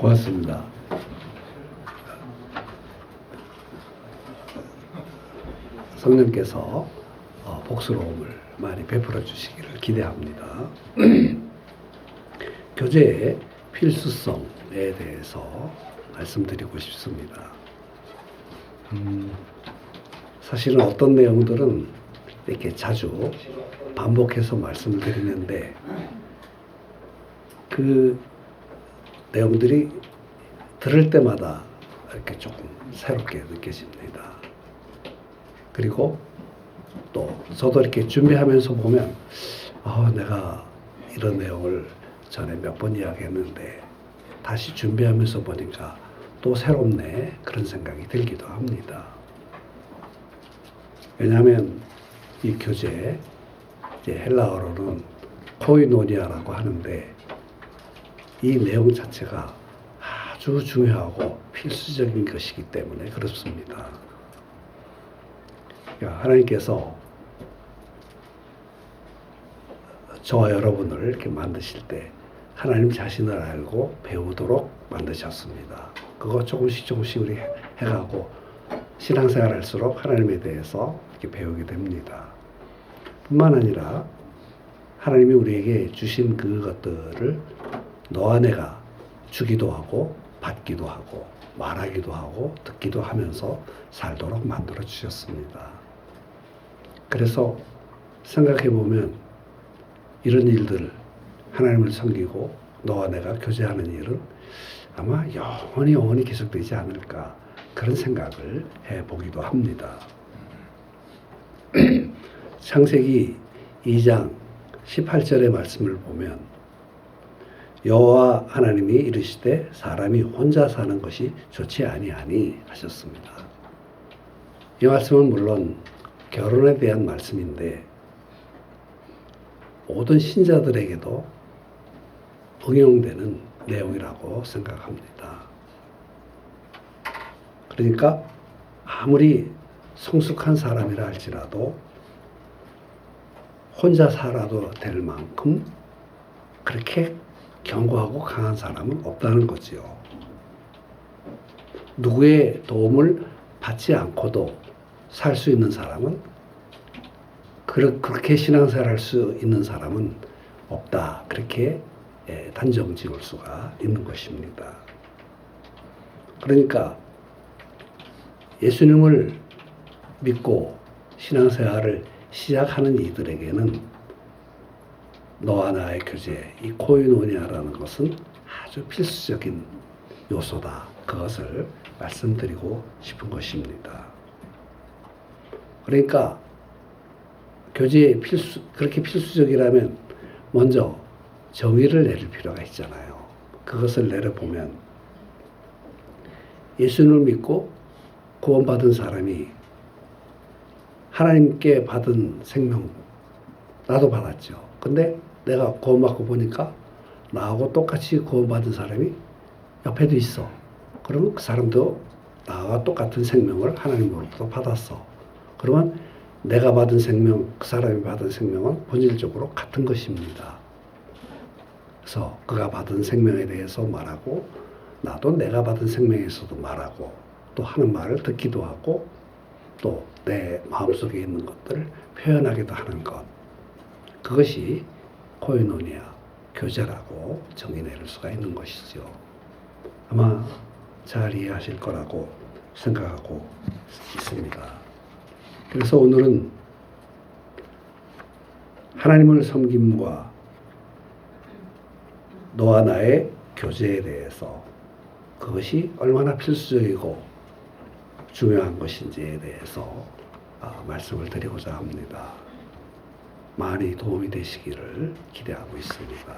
고맙습니다. 성령께서 복스러움을 많이 베풀어 주시기를 기대합니다. 교제의 필수성에 대해서 말씀드리고 싶습니다. 사실은 어떤 내용들은 이렇게 자주 반복해서 말씀을 드리는데 그 내용들이 들을 때마다 이렇게 조금 새롭게 느껴집니다. 그리고 또 저도 이렇게 준비하면서 보면 내가 이런 내용을 전에 몇 번 이야기했는데 다시 준비하면서 보니까 또 새롭네 그런 생각이 들기도 합니다. 왜냐하면 이 교제 이제 헬라어로는 코이노니아라고 하는데 이 내용 자체가 아주 중요하고 필수적인 것이기 때문에 그렇습니다. 하나님께서 저와 여러분을 이렇게 만드실 때 하나님 자신을 알고 배우도록 만드셨습니다. 그거 조금씩 우리 해가고 신앙생활 할수록 하나님에 대해서 이렇게 배우게 됩니다. 뿐만 아니라 하나님이 우리에게 주신 그것들을 너와 내가 주기도 하고 받기도 하고 말하기도 하고 듣기도 하면서 살도록 만들어 주셨습니다. 그래서 생각해 보면 이런 일들 하나님을 섬기고 너와 내가 교제하는 일은 아마 영원히 계속되지 않을까 그런 생각을 해보기도 합니다. 창세기 2장 18절의 말씀을 보면 여호와 하나님이 이르시되 사람이 혼자 사는 것이 좋지 아니하니 하셨습니다. 이 말씀은 물론 결혼에 대한 말씀인데 모든 신자들에게도 응용되는 내용이라고 생각합니다. 그러니까 아무리 성숙한 사람이라 할지라도 혼자 살아도 될 만큼 그렇게 견고하고 강한 사람은 없다는 거지요. 누구의 도움을 받지 않고도 살 수 있는 사람은 그렇게 신앙생활 할 수 있는 사람은 없다. 그렇게 단정 지을 수가 있는 것입니다. 그러니까 예수님을 믿고 신앙생활을 시작하는 이들에게는 너와 나의 교제, 이 코이노니아라는 것은 아주 필수적인 요소다. 그것을 말씀드리고 싶은 것입니다. 그러니까 교제의 그렇게 필수적이라면 먼저 정의를 내릴 필요가 있잖아요. 그것을 내려보면 예수님을 믿고 구원받은 사람이 하나님께 받은 생명 나도 받았죠. 근데 내가 구원받고 보니까 나하고 똑같이 구원받은 사람이 옆에도 있어. 그러면 그 사람도 나와 똑같은 생명을 하나님으로부터 받았어. 그러면 내가 받은 생명, 그 사람이 받은 생명은 본질적으로 같은 것입니다. 그래서 그가 받은 생명에 대해서 말하고 나도 내가 받은 생명에서도 말하고 또 하는 말을 듣기도 하고 또 내 마음속에 있는 것들을 표현하기도 하는 것. 그것이 코이노니아, 교제라고 정의 내릴 수가 있는 것이죠. 아마 잘 이해하실 거라고 생각하고 있습니다. 그래서 오늘은 하나님을 섬김과 너와 나의 교제에 대해서 그것이 얼마나 필수적이고 중요한 것인지에 대해서 말씀을 드리고자 합니다. 많이 도움이 되시기를 기대하고 있습니다.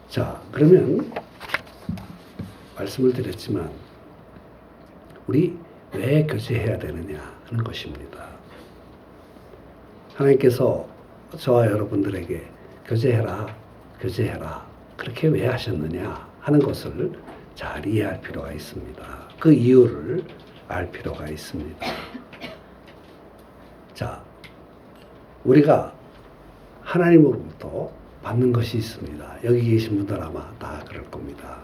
자, 그러면 말씀을 드렸지만 우리 왜 교제해야 되느냐 하는 것입니다. 하나님께서 저와 여러분들에게 교제해라 그렇게 왜 하셨느냐 하는 것을 잘 이해할 필요가 있습니다. 그 이유를 알 필요가 있습니다. 자, 우리가 하나님으로부터 받는 것이 있습니다. 여기 계신 분들 아마 다 그럴 겁니다.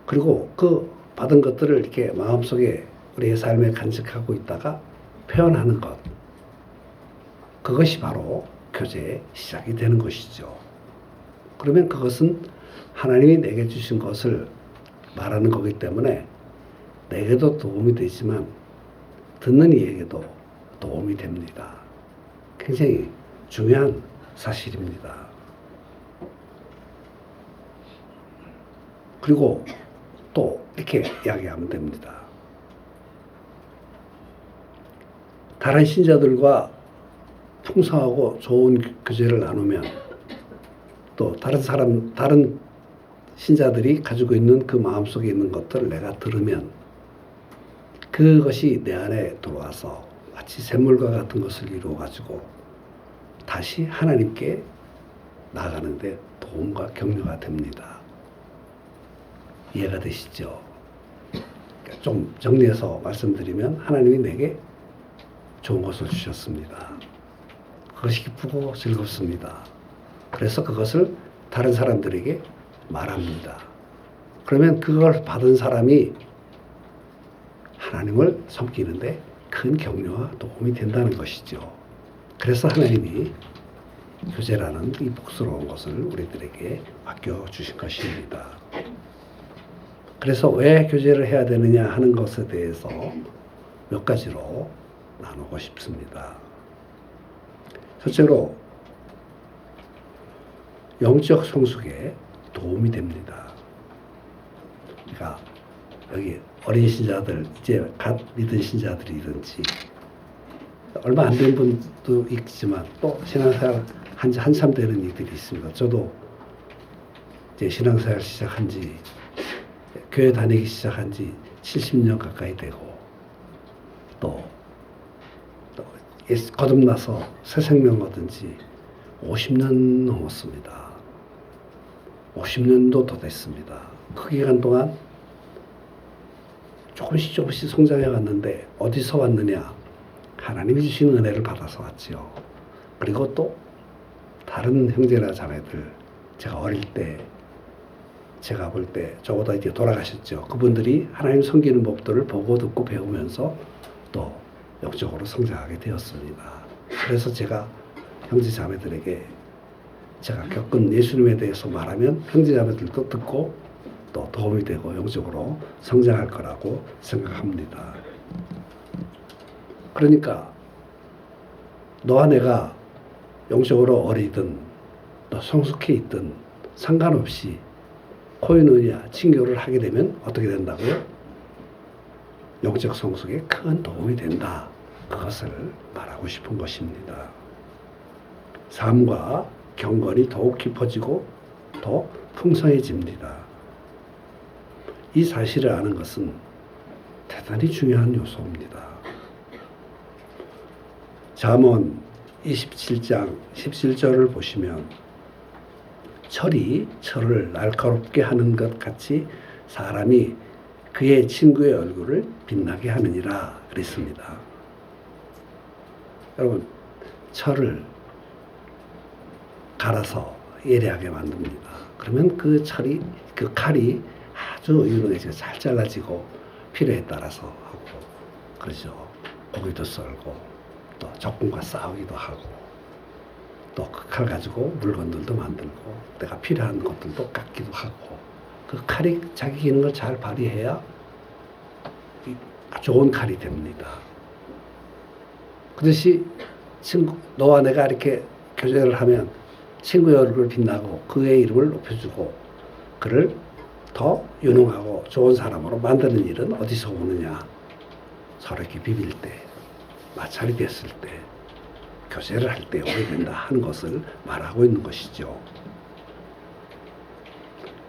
그리고 그 받은 것들을 이렇게 마음속에 우리의 삶에 간직하고 있다가 표현하는 것. 그것이 바로 교제의 시작이 되는 것이죠. 그러면 그것은 하나님이 내게 주신 것을 말하는 거기 때문에 내게도 도움이 되지만 듣는 이에게도 도움이 됩니다. 굉장히 중요한 사실입니다. 그리고 또 이렇게 이야기하면 됩니다. 다른 신자들과 풍성하고 좋은 교제를 나누면 또 다른 신자들이 가지고 있는 그 마음속에 있는 것들을 내가 들으면 그것이 내 안에 들어와서 마치 샘물과 같은 것을 이루어가지고 다시 하나님께 나아가는데 도움과 격려가 됩니다. 이해가 되시죠? 좀 정리해서 말씀드리면 하나님이 내게 좋은 것을 주셨습니다. 그것이 기쁘고 즐겁습니다. 그래서 그것을 다른 사람들에게 말합니다. 그러면 그걸 받은 사람이 하나님을 섬기는데 큰 격려와 도움이 된다는 것이죠. 그래서 하나님이 교제라는 이 복스러운 것을 우리들에게 맡겨주신 것입니다. 그래서 왜 교제를 해야 되느냐 하는 것에 대해서 몇 가지로 나누고 싶습니다. 첫째로 영적 성숙에 도움이 됩니다. 그러니까 여기 어린 신자들, 이제 갓 믿은 신자들이든지 얼마 안 된 분도 있지만 또 신앙생활 한참 되는 이들이 있습니다. 저도 이제 신앙생활 시작한 지 교회 다니기 시작한 지 70년 가까이 되고 또 거듭나서 새 생명 얻은 지 50년 넘었습니다. 50년도 더 됐습니다. 그 기간 동안 조금씩 성장해 왔는데 어디서 왔느냐? 하나님이 주신 은혜를 받아서 왔지요. 그리고 또 다른 형제나 자매들, 제가 어릴 때, 제가 볼 때 저보다 이제 돌아가셨죠. 그분들이 하나님 섬기는 법들을 보고 듣고 배우면서 또 영적으로 성장하게 되었습니다. 그래서 제가 형제 자매들에게 제가 겪은 예수님에 대해서 말하면 형제 자매들도 듣고 또 도움이 되고 영적으로 성장할 거라고 생각합니다. 그러니까 너와 내가 영적으로 어리든 또 성숙해 있든 상관없이 코이노니아 친교를 하게 되면 어떻게 된다고요? 영적 성숙에 큰 도움이 된다. 그것을 말하고 싶은 것입니다. 삶과 경건이 더욱 깊어지고 더 풍성해집니다. 이 사실을 아는 것은 대단히 중요한 요소입니다. 잠언 27장 17절을 보시면 철이 철을 날카롭게 하는 것 같이 사람이 그의 친구의 얼굴을 빛나게 하느니라 그랬습니다. 여러분, 철을 갈아서 예리하게 만듭니다. 그러면 그 칼이 아주 유능해서 잘 잘라지고 필요에 따라서 하고 그러죠. 고기도 썰고 또 적군과 싸우기도 하고 또 그 칼 가지고 물건들도 만들고 내가 필요한 것들도 깎기도 하고 그 칼이 자기 기능을 잘 발휘해야 좋은 칼이 됩니다. 그것이 너와 내가 이렇게 교제를 하면 친구의 얼굴을 빛나고 그의 이름을 높여주고 그를 더 유능하고 좋은 사람으로 만드는 일은 어디서 오느냐? 서로 이렇게 비빌 때, 마찰이 됐을 때, 교제를 할 때 오게 된다 하는 것을 말하고 있는 것이죠.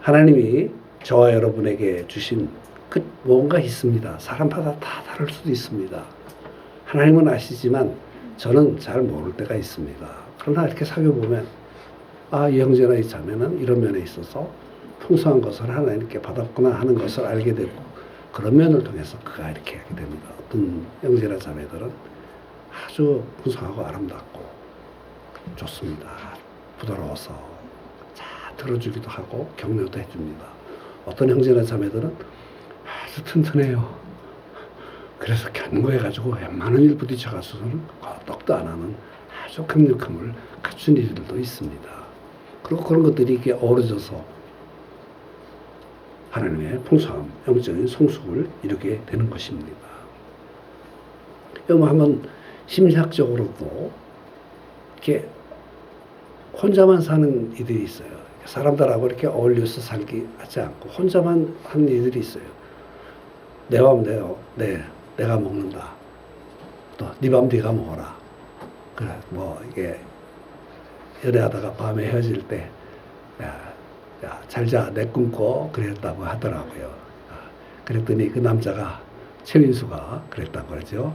하나님이 저와 여러분에게 주신 그 뭔가 있습니다. 사람마다 다 다를 수도 있습니다. 하나님은 아시지만 저는 잘 모를 때가 있습니다. 그러나 이렇게 살펴보면 이 형제나 이 자매는 이런 면에 있어서 풍성한 것을 하나님께 받았구나 하는 것을 알게 되고 그런 면을 통해서 그가 이렇게 하게 됩니다. 어떤 형제나 자매들은 아주 풍성하고 아름답고 좋습니다. 부드러워서 잘 들어주기도 하고 격려도 해줍니다. 어떤 형제나 자매들은 아주 튼튼해요. 그래서 견고해가지고 웬만한 일 부딪혀가서는 떡도 안 하는 아주 강력함을 갖춘 이들도 있습니다. 그리고 그런 것들이 이렇게 어우러져서 하나님의 풍성함, 영적인 성숙을 이루게 되는 것입니다. 여러분 한번 심리학적으로도 이렇게 혼자만 사는 이들이 있어요. 사람들하고 이렇게 어울려서 살기 하지 않고 혼자만 하는 이들이 있어요. 내 밥 내가 먹는다. 또 네 밥 네가 먹어라. 그래 뭐 이게 연애하다가 밤에 헤어질 때 야, 잘자 내 꿈꿔 그랬다고 하더라고요. 그랬더니 그 남자가 최민수가 그랬다고 그러죠.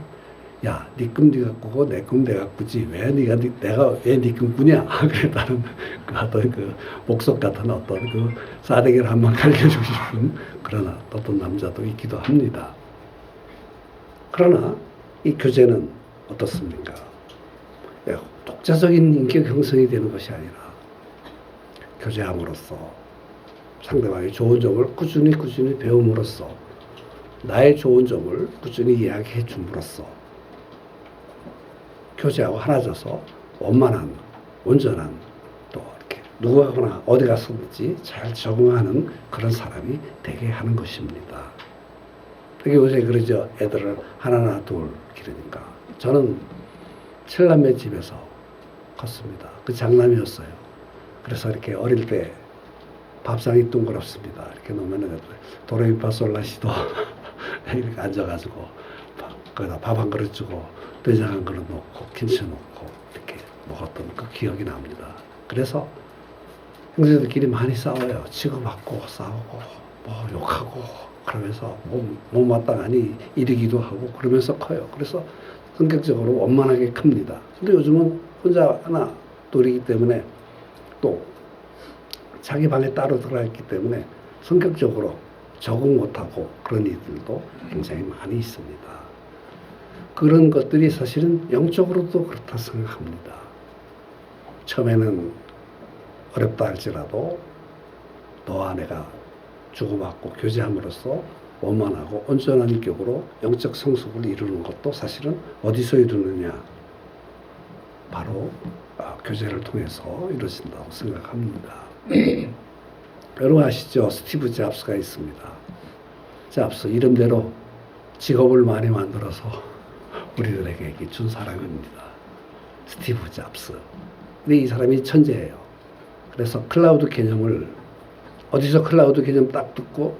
야, 네 꿈 네가 꾸고 내 꿈 내가 꾸지 왜 내가 왜 네 꿈 꾸냐? 그랬다는 그 어떤 그 목석 같은 어떤 그 싸대기를 한번 갈겨주고 싶은 그런 어떤 남자도 있기도 합니다. 그러나 이 교제는 어떻습니까? 독자적인 인격 형성이 되는 것이 아니라 교제함으로써 상대방의 좋은 점을 꾸준히 배움으로써 나의 좋은 점을 꾸준히 이야기해 줌으로써 교제하고 하나져서 원만한, 온전한 또 이렇게 누구하거나 어디 가서든지 잘 적응하는 그런 사람이 되게 하는 것입니다. 되게 요새 그러죠. 애들을 하나 둘 기르니까. 저는 7남매 집에서 컸습니다. 그 장남이었어요. 그래서 이렇게 어릴 때 밥상이 둥그렇습니다. 이렇게 놓으면 도레미파솔라시도 이렇게 앉아가지고 거기다 밥 한 그릇 주고 된장 한 그릇 놓고 김치 놓고 이렇게 먹었던 그 기억이 납니다. 그래서 형제들끼리 많이 싸워요. 치고받고 싸우고 뭐 욕하고 그러면서 못마땅하니 이르기도 하고 그러면서 커요. 그래서 성격적으로 원만하게 큽니다. 근데 요즘은 혼자 하나 둘이기 때문에 또 자기 방에 따로 들어가 있기 때문에 성격적으로 적응 못하고 그런 이들도 굉장히 많이 있습니다. 그런 것들이 사실은 영적으로도 그렇다 생각합니다. 처음에는 어렵다 할지라도 너와 내가 주고받고 교제함으로써 원만하고 온전한 인격으로 영적 성숙을 이루는 것도 사실은 어디서 이루느냐? 바로 교제를 통해서 이루어진다고 생각합니다. 여러분 아시죠? 스티브 잡스가 있습니다. 잡스 이름대로 직업을 많이 만들어서 우리들에게 준 사람입니다. 스티브 잡스. 근데 이 사람이 천재예요. 그래서 클라우드 개념을 어디서 클라우드 개념 딱 듣고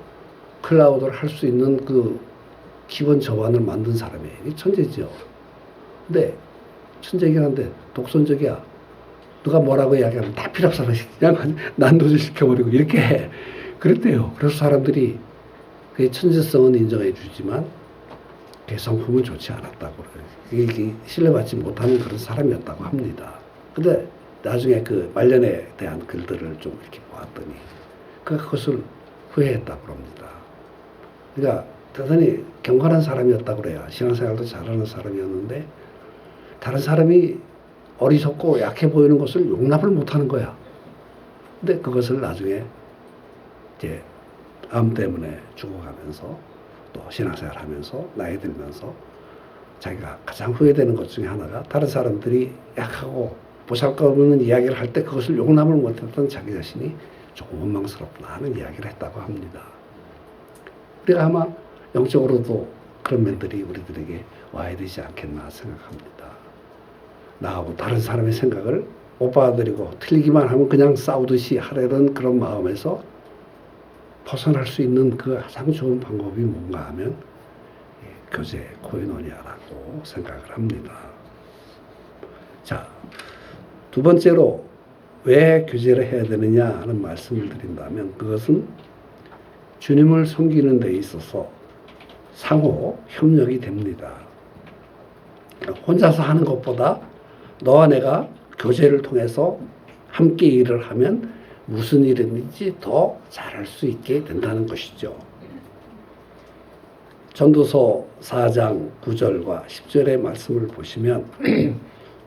클라우드를 할 수 있는 그 기본 저반을 만든 사람이에요. 이 천재죠. 근데 천재이긴 한데 독선적이야. 누가 뭐라고 이야기하면 다 필요 없어. 그냥 난도질 시켜버리고 이렇게 해. 그랬대요. 그래서 사람들이 그의 천재성은 인정해 주지만 그의 성품은 좋지 않았다고 그래요. 이게 신뢰받지 못하는 그런 사람이었다고 합니다. 근데 나중에 그 말년에 대한 글들을 좀 이렇게 보았더니 그것을 후회했다고 합니다. 그러니까 대단히 경건한 사람이었다고 그래요. 신앙생활도 잘하는 사람이었는데 다른 사람이 어리석고 약해 보이는 것을 용납을 못하는 거야. 근데 그것을 나중에 이제 암 때문에 죽어가면서 또 신앙생활 하면서 나이 들면서 자기가 가장 후회되는 것 중에 하나가 다른 사람들이 약하고 보잘것없는 이야기를 할 때 그것을 용납을 못했던 자기 자신이 조금 원망스럽다 하는 이야기를 했다고 합니다. 그러니까 아마 영적으로도 그런 면들이 우리들에게 와야 되지 않겠나 생각합니다. 나하고 다른 사람의 생각을 못 받아들이고 틀리기만 하면 그냥 싸우듯이 하려는 그런 마음에서 벗어날 수 있는 그 가장 좋은 방법이 뭔가 하면 교제, 코이노니아라고 생각을 합니다. 자, 두 번째로 왜 교제를 해야 되느냐 하는 말씀을 드린다면 그것은 주님을 섬기는 데 있어서 상호 협력이 됩니다. 혼자서 하는 것보다 너와 내가 교제를 통해서 함께 일을 하면 무슨 일이든지 더 잘할 수 있게 된다는 것이죠. 전도서 4장 9절과 10절의 말씀을 보시면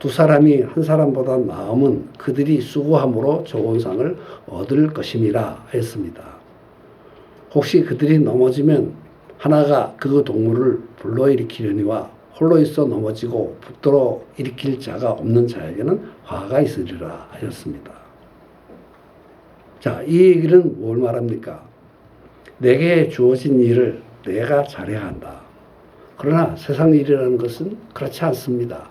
두 사람이 한 사람보다 나음은 그들이 수고함으로 좋은 상을 얻을 것임이라 했습니다. 혹시 그들이 넘어지면 하나가 그 동물을 불러일으키려니와 홀로 있어 넘어지고 붙들어 일으킬 자가 없는 자에게는 화가 있으리라 하였습니다. 자, 이 얘기는 뭘 말합니까? 내게 주어진 일을 내가 잘해야 한다. 그러나 세상 일이라는 것은 그렇지 않습니다.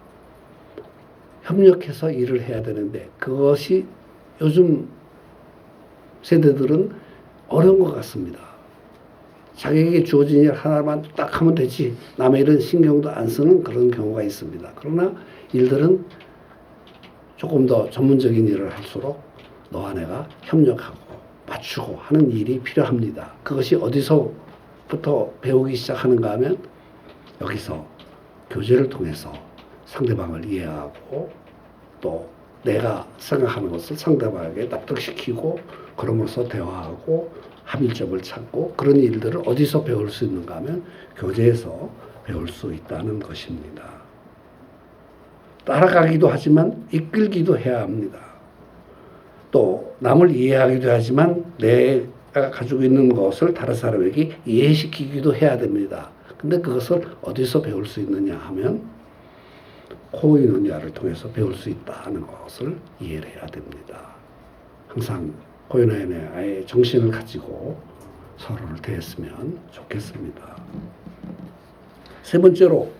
협력해서 일을 해야 되는데 그것이 요즘 세대들은 어려운 것 같습니다. 자기에게 주어진 일 하나만 딱 하면 되지 남의 일은 신경도 안 쓰는 그런 경우가 있습니다. 그러나 일들은 조금 더 전문적인 일을 할수록 너와 내가 협력하고 맞추고 하는 일이 필요합니다. 그것이 어디서부터 배우기 시작하는가 하면 여기서 교제를 통해서 상대방을 이해하고 또 내가 생각하는 것을 상대방에게 납득시키고 그러면서 대화하고 합의점을 찾고 그런 일들을 어디서 배울 수 있는가 하면 교제에서 배울 수 있다는 것입니다. 따라가기도 하지만 이끌기도 해야 합니다. 또 남을 이해하기도 하지만 내가 가지고 있는 것을 다른 사람에게 이해시키기도 해야 됩니다. 근데 그것을 어디서 배울 수 있느냐 하면 코인원야를 통해서 배울 수 있다는 것을 이해를 해야 됩니다. 항상 코인원야의 정신을 가지고 서로를 대했으면 좋겠습니다. 세 번째로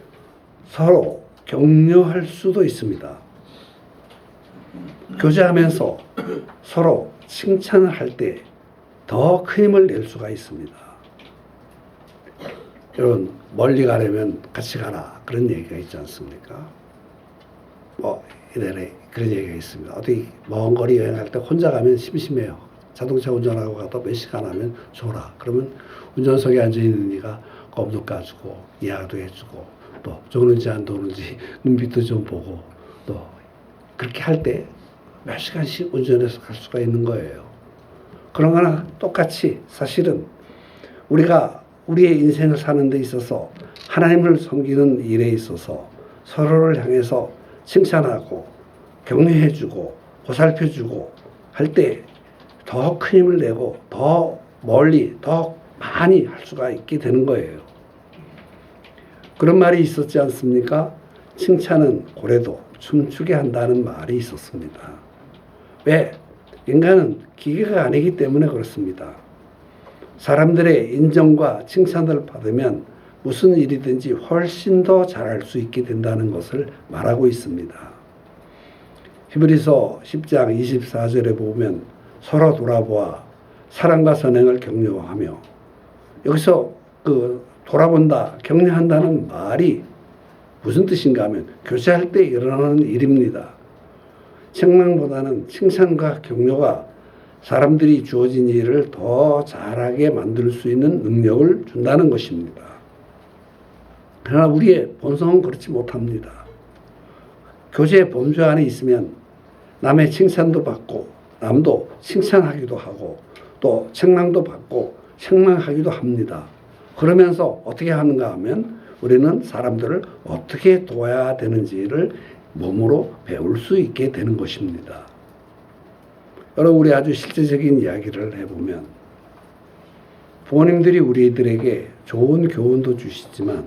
서로 격려할 수도 있습니다. 교제하면서 서로 칭찬을 할 때 더 큰 힘을 낼 수가 있습니다. 여러분 멀리 가려면 같이 가라 그런 얘기가 있지 않습니까? 이래래 그런 얘기가 있습니다. 어디 먼 거리 여행할 때 혼자 가면 심심해요. 자동차 운전하고 가도 몇 시간 하면 줘라. 그러면 운전석에 앉아있는 네가 껌도 까주고 이야기도 해주고 또 도는지 안 도는지 눈빛도 좀 보고 또 그렇게 할 때 몇 시간씩 운전해서 갈 수가 있는 거예요. 그런 거나 똑같이 사실은 우리가 우리의 인생을 사는 데 있어서 하나님을 섬기는 일에 있어서 서로를 향해서 칭찬하고 격려해주고 보살펴주고 할 때 더 큰 힘을 내고 더 멀리 더 많이 할 수가 있게 되는 거예요. 그런 말이 있었지 않습니까? 칭찬은 고래도 춤추게 한다는 말이 있었습니다. 왜? 인간은 기계가 아니기 때문에 그렇습니다. 사람들의 인정과 칭찬을 받으면 무슨 일이든지 훨씬 더 잘할 수 있게 된다는 것을 말하고 있습니다. 히브리서 10장 24절에 보면 서로 돌아보아 사랑과 선행을 격려하며 여기서 돌아본다, 격려한다는 말이 무슨 뜻인가 하면 교제할 때 일어나는 일입니다. 책망보다는 칭찬과 격려가 사람들이 주어진 일을 더 잘하게 만들 수 있는 능력을 준다는 것입니다. 그러나 우리의 본성은 그렇지 못합니다. 교제 범주 안에 있으면 남의 칭찬도 받고 남도 칭찬하기도 하고 또 책망도 받고 책망하기도 합니다. 그러면서 어떻게 하는가 하면 우리는 사람들을 어떻게 도와야 되는지를 몸으로 배울 수 있게 되는 것입니다. 여러분 우리 아주 실제적인 이야기를 해보면 부모님들이 우리들에게 좋은 교훈도 주시지만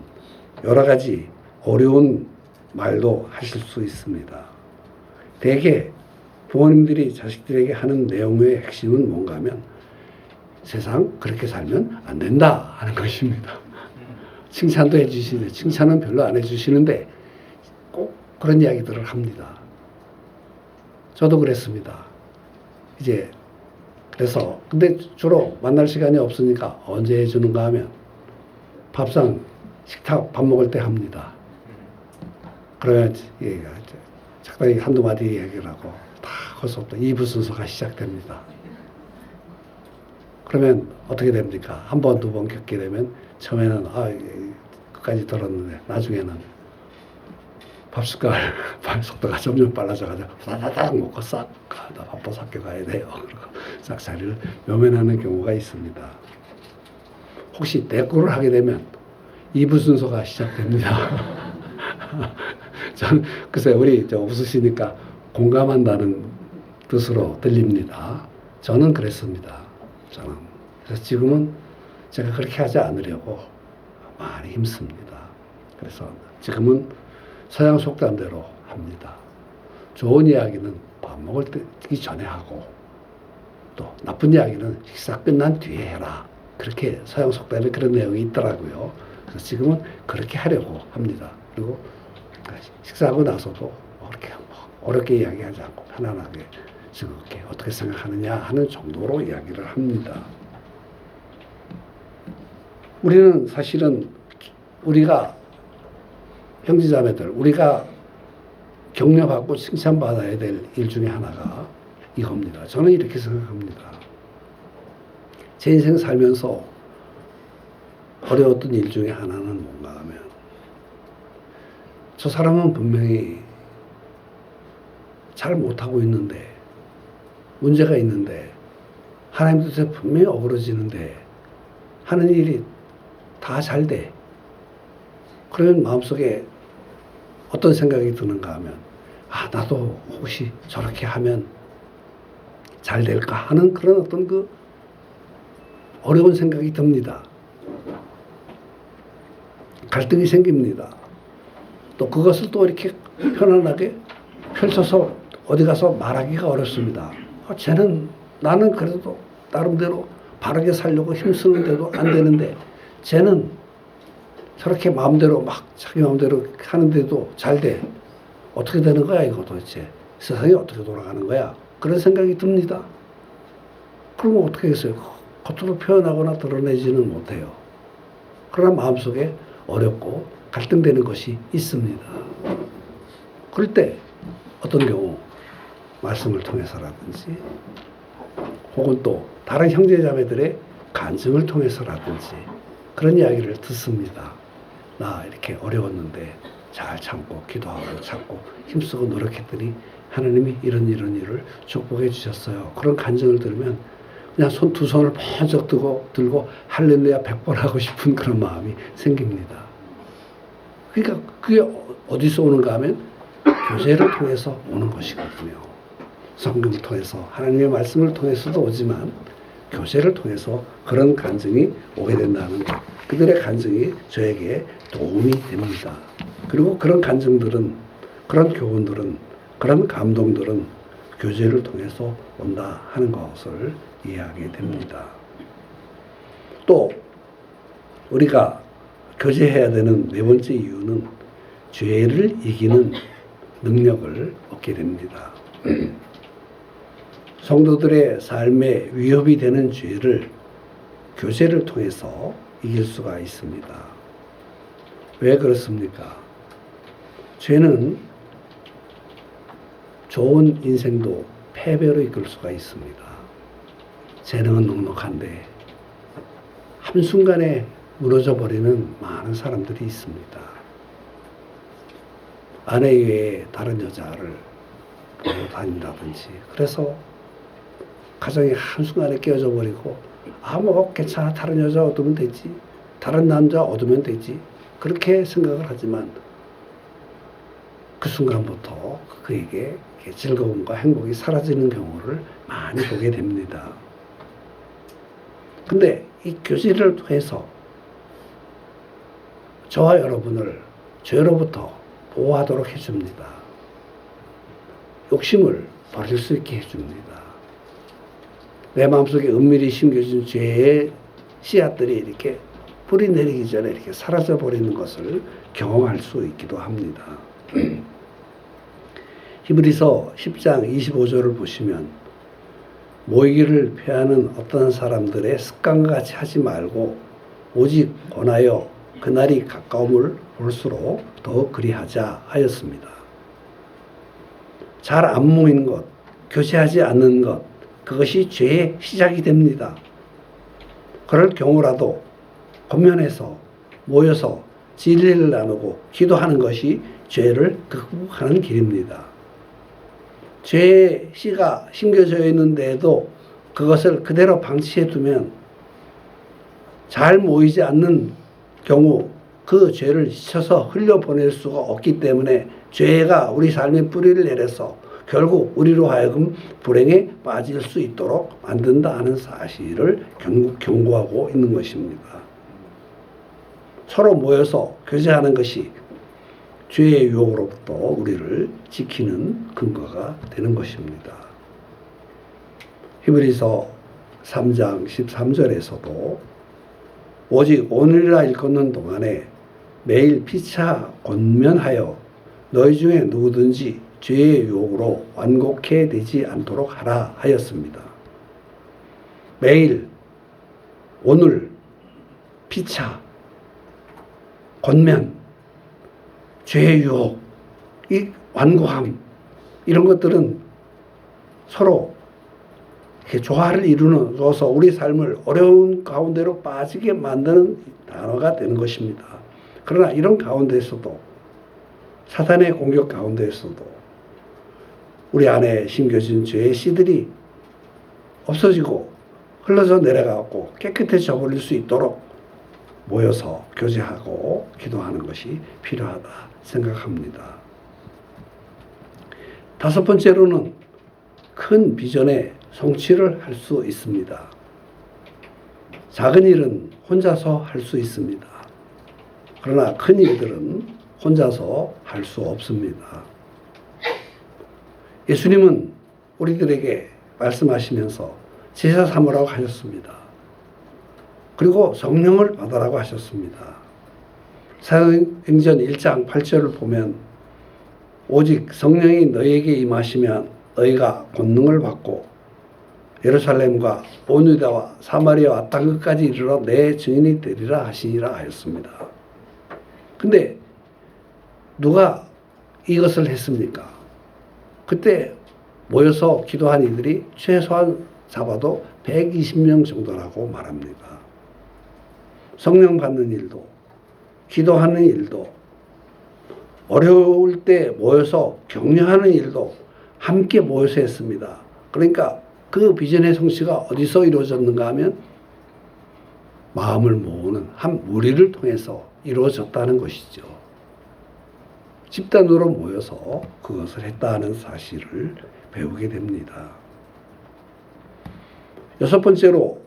여러 가지 어려운 말도 하실 수 있습니다. 대개 부모님들이 자식들에게 하는 내용의 핵심은 뭔가 하면 세상 그렇게 살면 안 된다 하는 것입니다. 칭찬도 해주시는데 칭찬은 별로 안 해주시는데 꼭 그런 이야기들을 합니다. 저도 그랬습니다. 이제 그래서 근데 주로 만날 시간이 없으니까 언제 해주는가 하면 밥상 식탁 밥 먹을 때 합니다. 그러면 적당히 한두 마디 얘기를 하고 다 거기서부터 2부 순서가 시작됩니다. 그러면 어떻게 됩니까? 한 번, 두 번 겪게 되면 처음에는 끝까지 들었는데 나중에는 밥숟갈 속도가 점점 빨라져가지고 다다닥 먹고 싹 나 바빠서 학교 가야 돼요. 그리고 싹 자리를 묘면하는 경우가 있습니다. 혹시 대꾸를 하게 되면 2부 순서가 시작됩니다. 저는 글쎄 우리 웃으시니까 공감한다는 뜻으로 들립니다. 저는 그랬습니다. 저는 그래서 지금은 제가 그렇게 하지 않으려고 많이 힘씁니다. 그래서 지금은 서양 속담대로 합니다. 좋은 이야기는 밥 먹기 전에 하고 또 나쁜 이야기는 식사 끝난 뒤에 해라. 그렇게 서양 속담에 그런 내용이 있더라고요. 그래서 지금은 그렇게 하려고 합니다. 그리고 식사하고 나서도 그렇게 어렵게 이야기하지 않고 편안하게 즐겁게 어떻게 생각하느냐 하는 정도로 이야기를 합니다. 우리는 사실은 우리가 형제자매들 우리가 격려받고 칭찬받아야 될 일 중에 하나가 이겁니다. 저는 이렇게 생각합니다. 제 인생 살면서 어려웠던 일 중에 하나는 뭔가 하면 저 사람은 분명히 잘 못하고 있는데 문제가 있는데 하나님 뜻에 분명히 어그러지는데 하는 일이 다 잘 돼. 그러면 마음속에 어떤 생각이 드는가 하면 나도 혹시 저렇게 하면 잘 될까 하는 그런 어떤 그 어려운 생각이 듭니다. 갈등이 생깁니다. 또 그것을 또 이렇게 편안하게 펼쳐서 어디 가서 말하기가 어렵습니다. 나는 그래도 나름대로 바르게 살려고 힘쓰는데도 안 되는데 쟤는 저렇게 마음대로 막 자기 마음대로 하는데도 잘 돼. 어떻게 되는 거야 이거 도대체. 세상이 어떻게 돌아가는 거야. 그런 생각이 듭니다. 그러면 어떻게 했어요? 겉으로 표현하거나 드러내지는 못해요. 그러나 마음속에 어렵고 갈등되는 것이 있습니다. 그럴 때 어떤 경우 말씀을 통해서라든지 혹은 또 다른 형제자매들의 간증을 통해서라든지 그런 이야기를 듣습니다. 나 이렇게 어려웠는데 잘 참고 기도하고 참고 힘쓰고 노력했더니 하나님이 이런 일을 축복해 주셨어요. 그런 간증을 들으면 그냥 두 손을 번쩍 들고 할렐루야 100번 하고 싶은 그런 마음이 생깁니다. 그러니까 그게 어디서 오는가 하면 교제를 통해서 오는 것이거든요. 성경을 통해서 하나님의 말씀을 통해서도 오지만 교제를 통해서 그런 간증이 오게 된다는 것. 그들의 간증이 저에게 도움이 됩니다. 그리고 그런 간증들은 그런 교훈들은 그런 감동들은 교제를 통해서 온다 하는 것을 이해하게 됩니다. 또 우리가 교제해야 되는 네 번째 이유는 죄를 이기는 능력을 얻게 됩니다. 성도들의 삶에 위협이 되는 죄를 교제를 통해서 이길 수가 있습니다. 왜 그렇습니까? 죄는 좋은 인생도 패배로 이끌 수가 있습니다. 재능은 넉넉한데 한순간에 무너져 버리는 많은 사람들이 있습니다. 아내 외에 다른 여자를 보고 다닌다든지 그래서 가정이 한순간에 깨어져 버리고 괜찮아 다른 여자 얻으면 되지 다른 남자 얻으면 되지 그렇게 생각을 하지만 그 순간부터 그에게 즐거움과 행복이 사라지는 경우를 많이 보게 됩니다. 근데 이 교제를 통해서 저와 여러분을 죄로부터 보호하도록 해줍니다. 욕심을 버릴 수 있게 해줍니다. 내 마음속에 은밀히 심겨진 죄의 씨앗들이 이렇게 뿌리 내리기 전에 이렇게 사라져 버리는 것을 경험할 수 있기도 합니다. 히브리서 10장 25절을 보시면 모이기를 피하는 어떤 사람들의 습관과 같이 하지 말고 오직 권하여 그날이 가까움을 볼수록 더 그리하자 하였습니다. 잘 안 모이는 것, 교제하지 않는 것, 그것이 죄의 시작이 됩니다. 그럴 경우라도 권면해서 모여서 진리를 나누고 기도하는 것이 죄를 극복하는 길입니다. 죄의 씨가 심겨져 있는데도 그것을 그대로 방치해 두면 잘 모이지 않는 경우 그 죄를 씻어서 흘려보낼 수가 없기 때문에 죄가 우리 삶의 뿌리를 내려서 결국 우리로 하여금 불행에 빠질 수 있도록 만든다는 사실을 경고하고 있는 것입니다. 서로 모여서 교제하는 것이 죄의 유혹으로부터 우리를 지키는 근거가 되는 것입니다. 히브리서 3장 13절에서도 오직 오늘이라 일컫는 동안에 매일 피차 권면하여 너희 중에 누구든지 죄의 유혹으로 완곡해 되지 않도록 하라 하였습니다. 매일, 오늘, 피차, 권면, 죄의 유혹, 이 완고함, 이런 것들은 서로 조화를 이루어서 우리 삶을 어려운 가운데로 빠지게 만드는 단어가 되는 것입니다. 그러나 이런 가운데에서도, 사탄의 공격 가운데에서도 우리 안에 심겨진 죄의 씨들이 없어지고 흘러서 내려가고 깨끗해져 버릴 수 있도록 모여서 교제하고 기도하는 것이 필요하다 생각합니다. 다섯 번째로는 큰 비전의 성취를 할 수 있습니다. 작은 일은 혼자서 할 수 있습니다. 그러나 큰 일들은 혼자서 할 수 없습니다. 예수님은 우리들에게 말씀하시면서 제사 삼으라고 하셨습니다. 그리고 성령을 받으라고 하셨습니다. 사도행전 1장 8절을 보면 오직 성령이 너희에게 임하시면 너희가 권능을 받고 예루살렘과 온 유다와 사마리아와 땅 끝까지 이르러 내 증인이 되리라 하시니라 하였습니다. 근데 누가 이것을 했습니까? 그때 모여서 기도한 이들이 최소한 잡아도 120명 정도라고 말합니다. 성령 받는 일도, 기도하는 일도, 어려울 때 모여서 격려하는 일도 함께 모여서 했습니다. 그러니까 그 비전의 성취가 어디서 이루어졌는가 하면 마음을 모으는 한 무리를 통해서 이루어졌다는 것이죠. 집단으로 모여서 그것을 했다는 사실을 배우게 됩니다. 여섯 번째로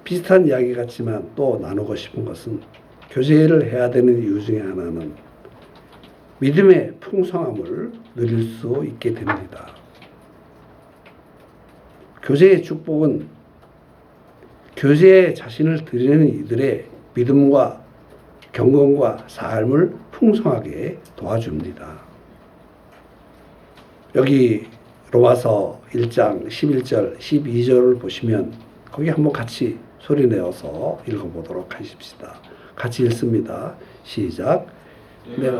비슷한 이야기 같지만 또 나누고 싶은 것은 교제를 해야 되는 이유 중에 하나는 믿음의 풍성함을 누릴 수 있게 됩니다. 교제의 축복은 교제에 자신을 드리는 이들의 믿음과 경건과 삶을 풍성하게 도와줍니다. 여기 로마서 1장 11절, 12절을 보시면 거기 한번 같이 소리 내어서 읽어보도록 하십시다. 같이 읽습니다. 시작. 내가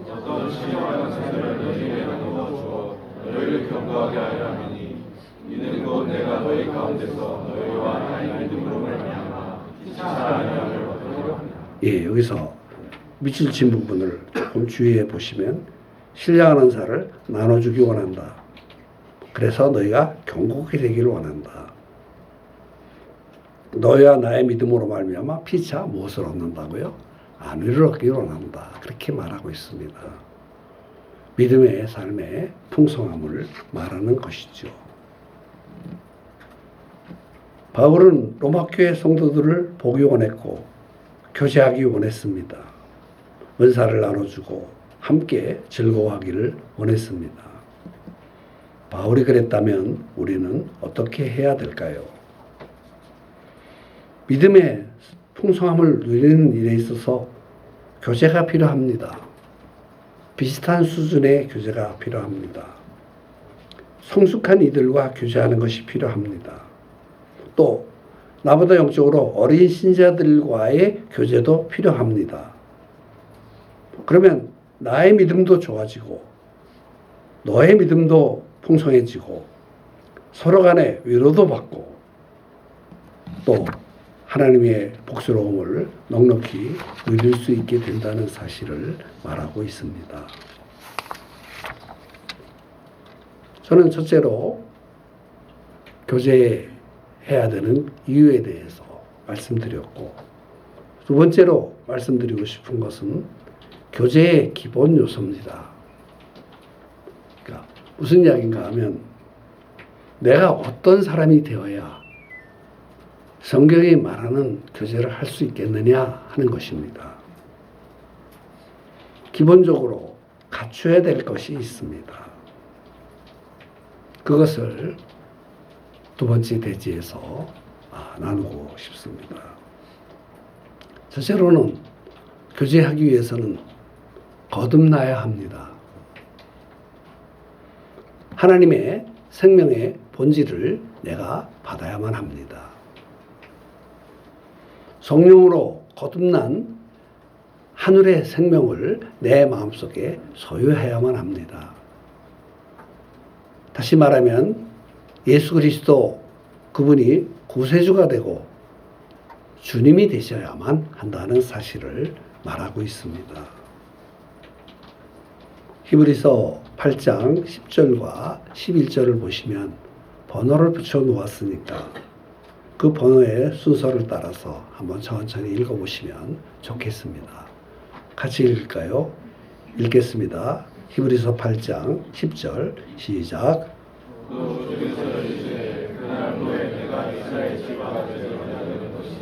어떤 신령한 생명을 너희에게 넣어주어 너희를 견고하게 하려 함이니 이는 곧 내가 너희 가운데서 너희와 나의 믿음으로 말미암아 피차 아니함을 얻으려 함이라. 예, 여기서 밑줄 부분을 조금 주의해 보시면 신령한 은사를 나눠주기 원한다. 그래서 너희가 견고하게 되기를 원한다. 너희와 나의 믿음으로 말미암아 피차 무엇을 얻는다고요? 안위를 얻기를 원한다. 그렇게 말하고 있습니다. 믿음의 삶의 풍성함을 말하는 것이죠. 바울은 로마교회 성도들을 보기 원했고 교제하기 원했습니다. 은사를 나눠주고 함께 즐거워하기를 원했습니다. 바울이 그랬다면 우리는 어떻게 해야 될까요? 믿음의 풍성함을 누리는 일에 있어서 교제가 필요합니다. 비슷한 수준의 교제가 필요합니다. 성숙한 이들과 교제하는 것이 필요합니다. 또 나보다 영적으로 어린 신자들과의 교제도 필요합니다. 그러면 나의 믿음도 좋아지고 너의 믿음도 풍성해지고 서로 간에 위로도 받고 또 하나님의 복스러움을 넉넉히 누릴 수 있게 된다는 사실을 말하고 있습니다. 저는 첫째로 교제해야 되는 이유에 대해서 말씀드렸고, 두 번째로 말씀드리고 싶은 것은 교제의 기본 요소입니다. 그러니까 무슨 이야기인가 하면 내가 어떤 사람이 되어야 성경이 말하는 교제를 할 수 있겠느냐 하는 것입니다. 기본적으로 갖춰야 될 것이 있습니다. 그것을 두 번째 대지에서 나누고 싶습니다. 첫째로는 교제하기 위해서는 거듭나야 합니다. 하나님의 생명의 본질을 내가 받아야만 합니다. 성령으로 거듭난 하늘의 생명을 내 마음속에 소유해야만 합니다. 다시 말하면 예수 그리스도 그분이 구세주가 되고 주님이 되셔야만 한다는 사실을 말하고 있습니다. 히브리서 8장 10절과 11절을 보시면 번호를 붙여 놓았으니까 그 번호의 순서를 따라서 한번 천천히 읽어보시면 좋겠습니다. 같이 읽을까요? 읽겠습니다. 히브리서 8장 10절 시작. 또 주께서 이르시되 그날 후에 내가 이스라엘 지파가 되는 것이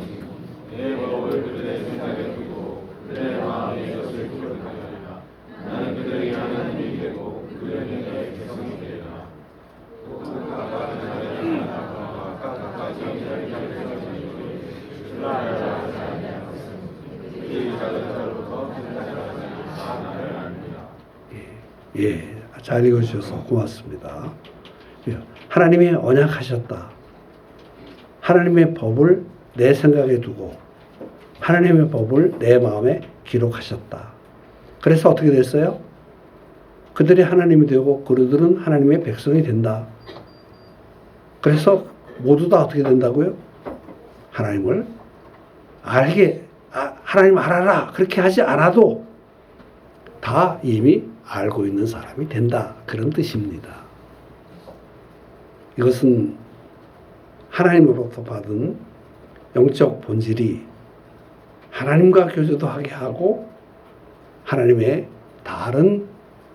내 법을 그들의 생각에 두고 그들의 마음에 이것을 기록하리라. 나는 그들에게 하나님이 되고 그들에게 내 백성이 되리라. 또 각각 자기의 나라와 각각 자기의 자리를 주라 이 자들로부터 큰 자들까지 다 나를 압니다. 예, 잘 읽어주셔서 고맙습니다. 하나님이 언약하셨다. 하나님의 법을 내 생각에 두고 하나님의 법을 내 마음에 기록하셨다. 그래서 어떻게 됐어요? 그들이 하나님이 되고 그들은 하나님의 백성이 된다. 그래서 모두 다 어떻게 된다고요? 하나님을 알게, 하나님 알아라. 그렇게 하지 않아도 다 이미 알고 있는 사람이 된다. 그런 뜻입니다. 이것은 하나님으로부터 받은 영적 본질이 하나님과 교제도 하게 하고 하나님의 다른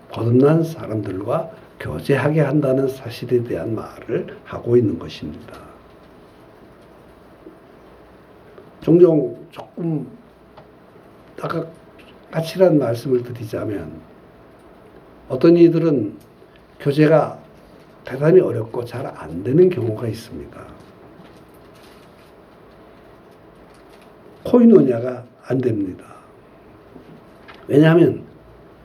거듭난 사람들과 교제하게 한다는 사실에 대한 말을 하고 있는 것입니다. 종종 조금 까칠한 말씀을 드리자면 어떤 이들은 교제가 대단히 어렵고 잘 안 되는 경우가 있습니다. 코이노냐가 안 됩니다. 왜냐하면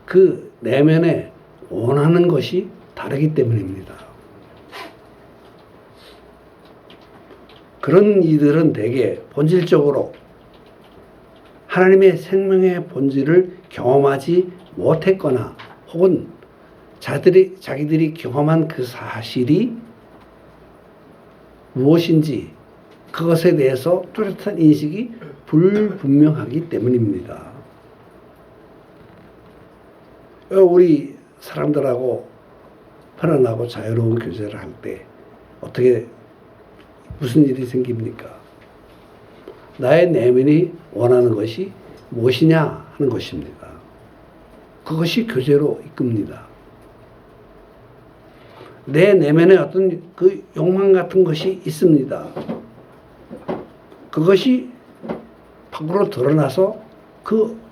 그 내면에 원하는 것이 다르기 때문입니다. 그런 이들은 대개 본질적으로 하나님의 생명의 본질을 경험하지 못했거나 혹은 자기들이 경험한 그 사실이 무엇인지 그것에 대해서 뚜렷한 인식이 불분명하기 때문입니다. 우리 사람들하고 편안하고 자유로운 교제를 할 때 어떻게 무슨 일이 생깁니까? 나의 내면이 원하는 것이 무엇이냐 하는 것입니다. 그것이 교제로 이끕니다. 내 내면에 어떤 그 욕망 같은 것이 있습니다. 그것이 밖으로 드러나서 그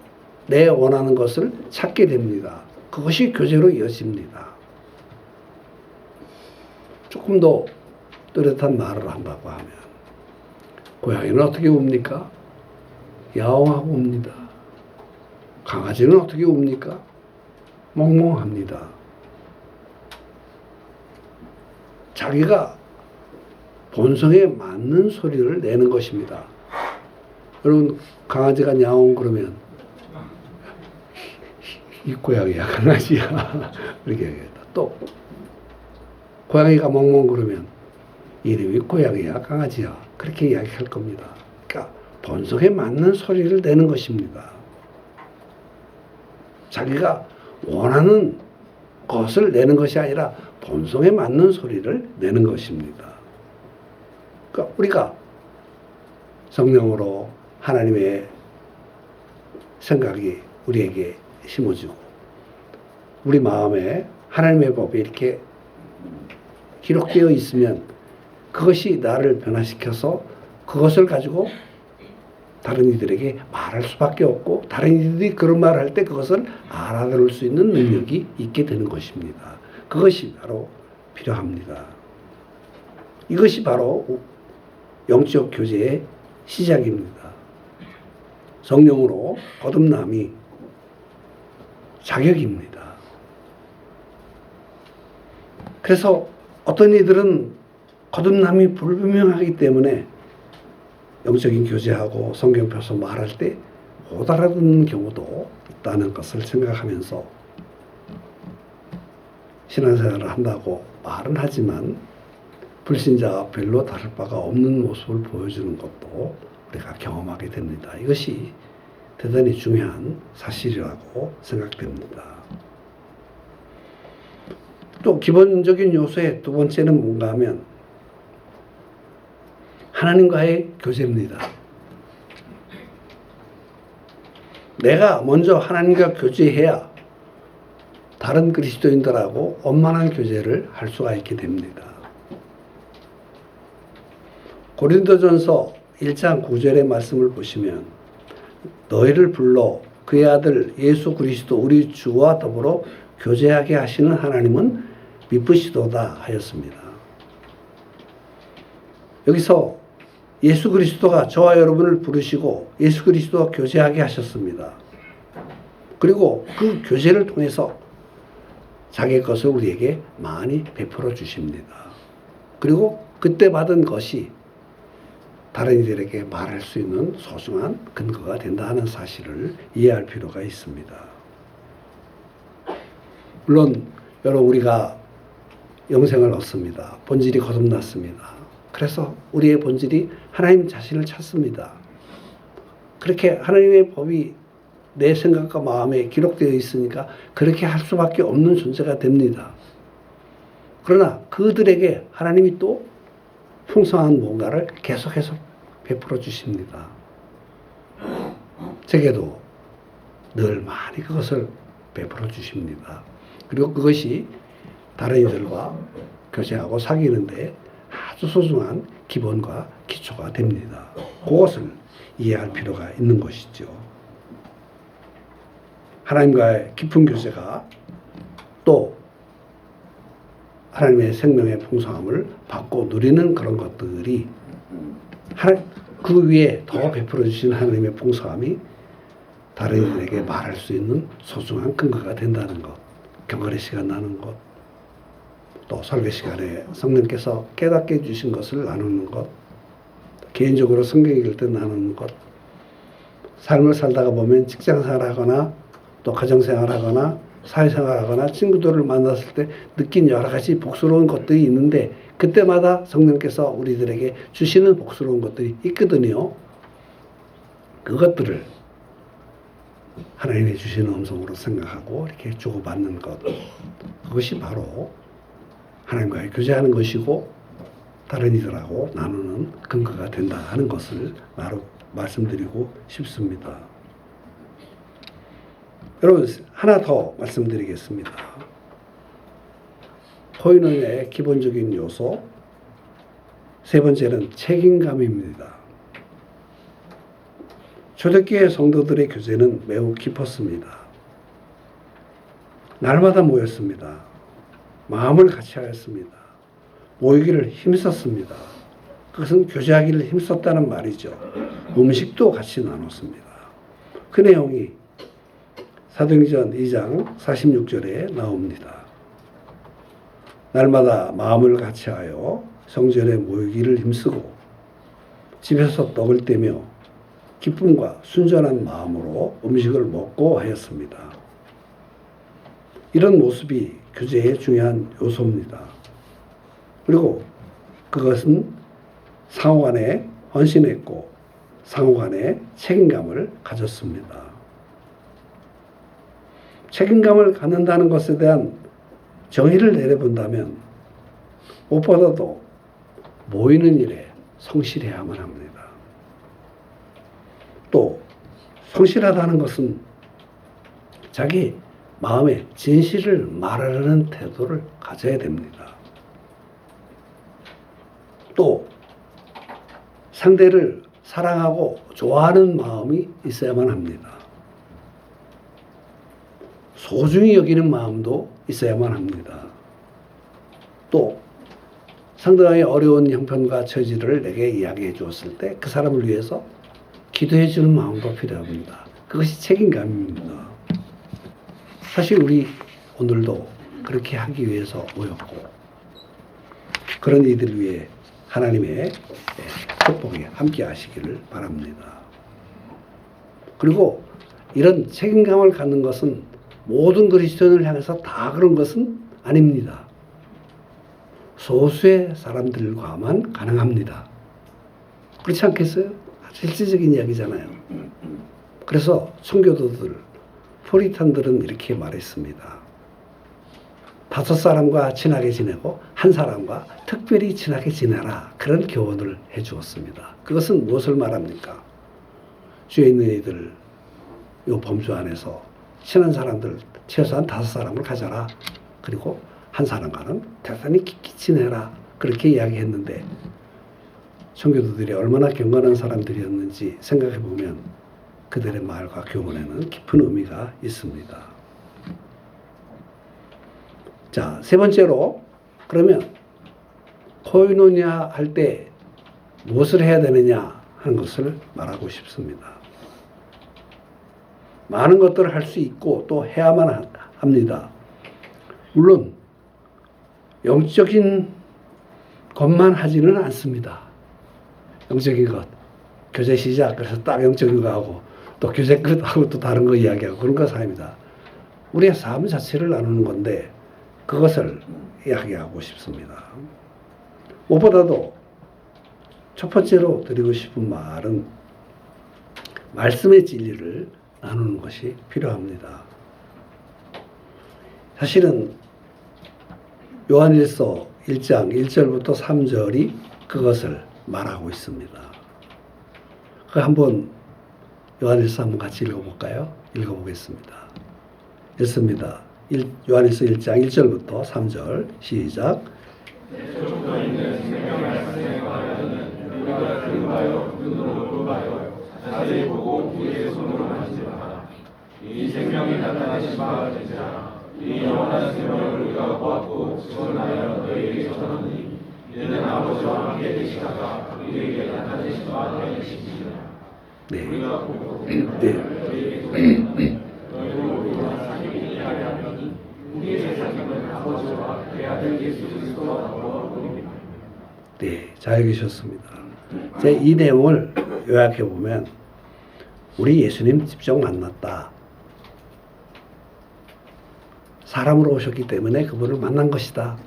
내 원하는 것을 찾게 됩니다. 그것이 교제로 이어집니다. 조금 더 뚜렷한 말을 한다고 하면 고양이는 어떻게 웁니까? 야옹하고 웁니다. 강아지는 어떻게 웁니까? 멍멍합니다. 자기가 본성에 맞는 소리를 내는 것입니다. 여러분 강아지가 야옹 그러면 이 고양이야 강아지야 이렇게 얘기했다. 또 고양이가 멍멍 그러면 이름이 고양이야 강아지야 그렇게 이야기할 겁니다. 그러니까 본성에 맞는 소리를 내는 것입니다. 자기가 원하는 것을 내는 것이 아니라 본성에 맞는 소리를 내는 것입니다. 그러니까 우리가 성령으로 하나님의 생각이 우리에게 심어지고 우리 마음에 하나님의 법이 이렇게 기록되어 있으면 그것이 나를 변화시켜서 그것을 가지고 다른 이들에게 말할 수밖에 없고 다른 이들이 그런 말을 할 때 그것을 알아들을 수 있는 능력이 있게 되는 것입니다. 그것이 바로 필요합니다. 이것이 바로 영적 교제의 시작입니다. 성령으로 거듭남이 자격입니다. 그래서 어떤 이들은 거듭남이 불분명하기 때문에 영적인 교제하고 성경 펴서 말할 때 못 알아듣는 경우도 있다는 것을 생각하면서 신앙생활을 한다고 말은 하지만 불신자와 별로 다를 바가 없는 모습을 보여주는 것도 우리가 경험하게 됩니다. 이것이 대단히 중요한 사실이라고 생각됩니다. 또 기본적인 요소의 두 번째는 뭔가 하면 하나님과의 교제입니다. 내가 먼저 하나님과 교제해야 다른 그리스도인들하고 원만한 교제를 할 수가 있게 됩니다. 고린도전서 1장 9절의 말씀을 보시면 너희를 불러 그의 아들 예수 그리스도 우리 주와 더불어 교제하게 하시는 하나님은 미쁘시도다 하였습니다. 여기서 예수 그리스도가 저와 여러분을 부르시고 예수 그리스도와 교제하게 하셨습니다. 그리고 그 교제를 통해서 자기의 것을 우리에게 많이 베풀어 주십니다. 그리고 그때 받은 것이 다른 이들에게 말할 수 있는 소중한 근거가 된다 하는 사실을 이해할 필요가 있습니다. 물론 여러분 우리가 영생을 얻습니다. 본질이 거듭났습니다. 그래서 우리의 본질이 하나님 자신을 찾습니다. 그렇게 하나님의 법이 내 생각과 마음에 기록되어 있으니까 그렇게 할 수밖에 없는 존재가 됩니다. 그러나 그들에게 하나님이 또 풍성한 뭔가를 계속해서 베풀어 주십니다. 제게도 늘 많이 그것을 베풀어 주십니다. 그리고 그것이 다른 이들과 교제하고 사귀는데 아주 소중한 기본과 기초가 됩니다. 그것을 이해할 필요가 있는 것이죠. 하나님과의 깊은 교제가 또 하나님의 생명의 풍성함을 받고 누리는 그런 것들이 그 위에 더 베풀어 주신 하나님의 풍성함이 다른 이들에게 말할 수 있는 소중한 근거가 된다는 것, 경건의 시간 나누는 것, 또 설교 시간에 성령께서 깨닫게 해주신 것을 나누는 것, 개인적으로 성경 읽을 때 나누는 것, 삶을 살다가 보면 직장생활 하거나 또 가정생활 하거나 사회생활 하거나 친구들을 만났을 때 느낀 여러 가지 복스러운 것들이 있는데 그때마다 성령께서 우리들에게 주시는 복스러운 것들이 있거든요. 그것들을 하나님이 주시는 음성으로 생각하고 이렇게 주고받는 것, 그것이 바로 하나님과의 교제하는 것이고 다른 이들하고 나누는 근거가 된다 하는 것을 말씀드리고 싶습니다. 여러분 하나 더 말씀드리겠습니다. 코인원의 기본적인 요소 세 번째는 책임감입니다. 초대교회 성도들의 교제는 매우 깊었습니다. 날마다 모였습니다. 마음을 같이 하였습니다. 모이기를 힘썼습니다. 그것은 교제하기를 힘썼다는 말이죠. 음식도 같이 나눴습니다. 그 내용이 사도행전 2장 46절에 나옵니다. 날마다 마음을 같이 하여 성전에 모이기를 힘쓰고 집에서 떡을 떼며 기쁨과 순전한 마음으로 음식을 먹고 하였습니다. 이런 모습이 교제의 중요한 요소입니다. 그리고 그것은 상호간에 헌신했고 상호간에 책임감을 가졌습니다. 책임감을 갖는다는 것에 대한 정의를 내려본다면 무엇보다도 모이는 일에 성실해야만 합니다. 또 성실하다는 것은 자기 마음에 진실을 말하려는 태도를 가져야 됩니다. 또 상대를 사랑하고 좋아하는 마음이 있어야만 합니다. 소중히 여기는 마음도 있어야만 합니다. 또 상대방의 어려운 형편과 처지를 내게 이야기해 주었을 때 그 사람을 위해서 기도해 주는 마음도 필요합니다. 그것이 책임감입니다. 사실 우리 오늘도 그렇게 하기 위해서 모였고 그런 이들을 위해 하나님의 축복이 함께 하시기를 바랍니다. 그리고 이런 책임감을 갖는 것은 모든 그리스도인을 향해서 다 그런 것은 아닙니다. 소수의 사람들과만 가능합니다. 그렇지 않겠어요? 실질적인 이야기잖아요. 그래서 청교도들, 포리탄들은 이렇게 말했습니다. 5사람과 친하게 지내고 1사람과 특별히 친하게 지내라. 그런 교훈을 해 주었습니다. 그것은 무엇을 말합니까? 주에 있는 이들, 이 범주 안에서 친한 사람들 최소한 5사람을 가져라. 그리고 1사람과는 대단히 깊이 지내라. 그렇게 이야기했는데 청교도들이 얼마나 경건한 사람들이었는지 생각해 보면 그들의 말과 교훈에는 깊은 의미가 있습니다. 자, 세 번째로 그러면 코이노니아 할 때 무엇을 해야 되느냐 하는 것을 말하고 싶습니다. 많은 것들을 할 수 있고 또 해야만 합니다. 물론 영적인 것만 하지는 않습니다. 영적인 것. 교제 시작. 그래서 딱 영적인 거 하고 또 교제 끝하고 또 다른 거 이야기하고 그런 것이 아닙니다. 우리의 삶 자체를 나누는 건데 그것을 이야기하고 싶습니다. 무엇보다도 첫 번째로 드리고 싶은 말은 말씀의 진리를 나누는 것이 필요합니다. 사실은 요한일서 1장 1절부터 3절이 그것을 말하고 있습니다. 그 한번 요한일서 한번 같이 읽어볼까요? 읽어보겠습니다. 읽습니다. 요한일서 1장 1절부터 3절 시작. 저부터 있는 생명의 말씀에 관하여는 우리가 들어봐요 눈으로 보아요 자세히 보고 우리의 손으로 만지라. 이 생명이 나타나신 바 되자. 이 영원한 생명을 우리가 보았고 증언하여 너희에게 전하니 이는 아버지와 함께 계시다가 우리에게 나타나신 바 되시니라. 네. 우리가 보고 네. 너희로 우리와 사귀게 하려니 우리의 사귐은 아버지와 그의 아들 예수 그리스도와 보아보리라. 네, 잘 계셨습니다. 이 내용을 요약해 보면 우리 예수님 직접 만났다. 사람으로 오셨기 때문에 그분을 만난 것이다.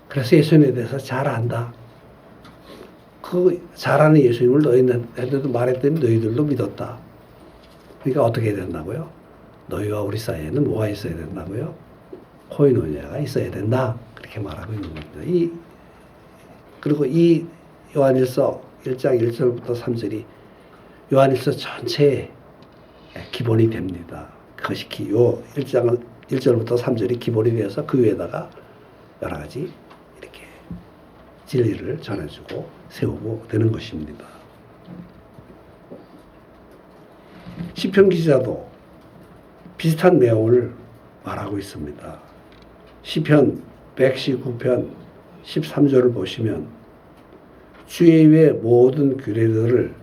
그래서 예수님에 대해서 잘 안다. 그 잘 아는 예수님을 너희들도 말했더니 너희들도 믿었다. 그러니까 어떻게 해야 된다고요? 너희와 우리 사이에는 뭐가 있어야 된다고요? 코이노니아가 있어야 된다. 그렇게 말하고 있는 겁니다. 그리고 이 요한일서 1장 1절부터 3절이 요한일서 전체의 기본이 됩니다. 그것이 요 1장 1절부터 3절이 기본이 되어서 그 위에다가 여러 가지 이렇게 진리를 전해주고 세우고 되는 것입니다. 시편 기자도 비슷한 내용을 말하고 있습니다. 시편 119편 13절을 보시면 주의 위의 모든 규례들을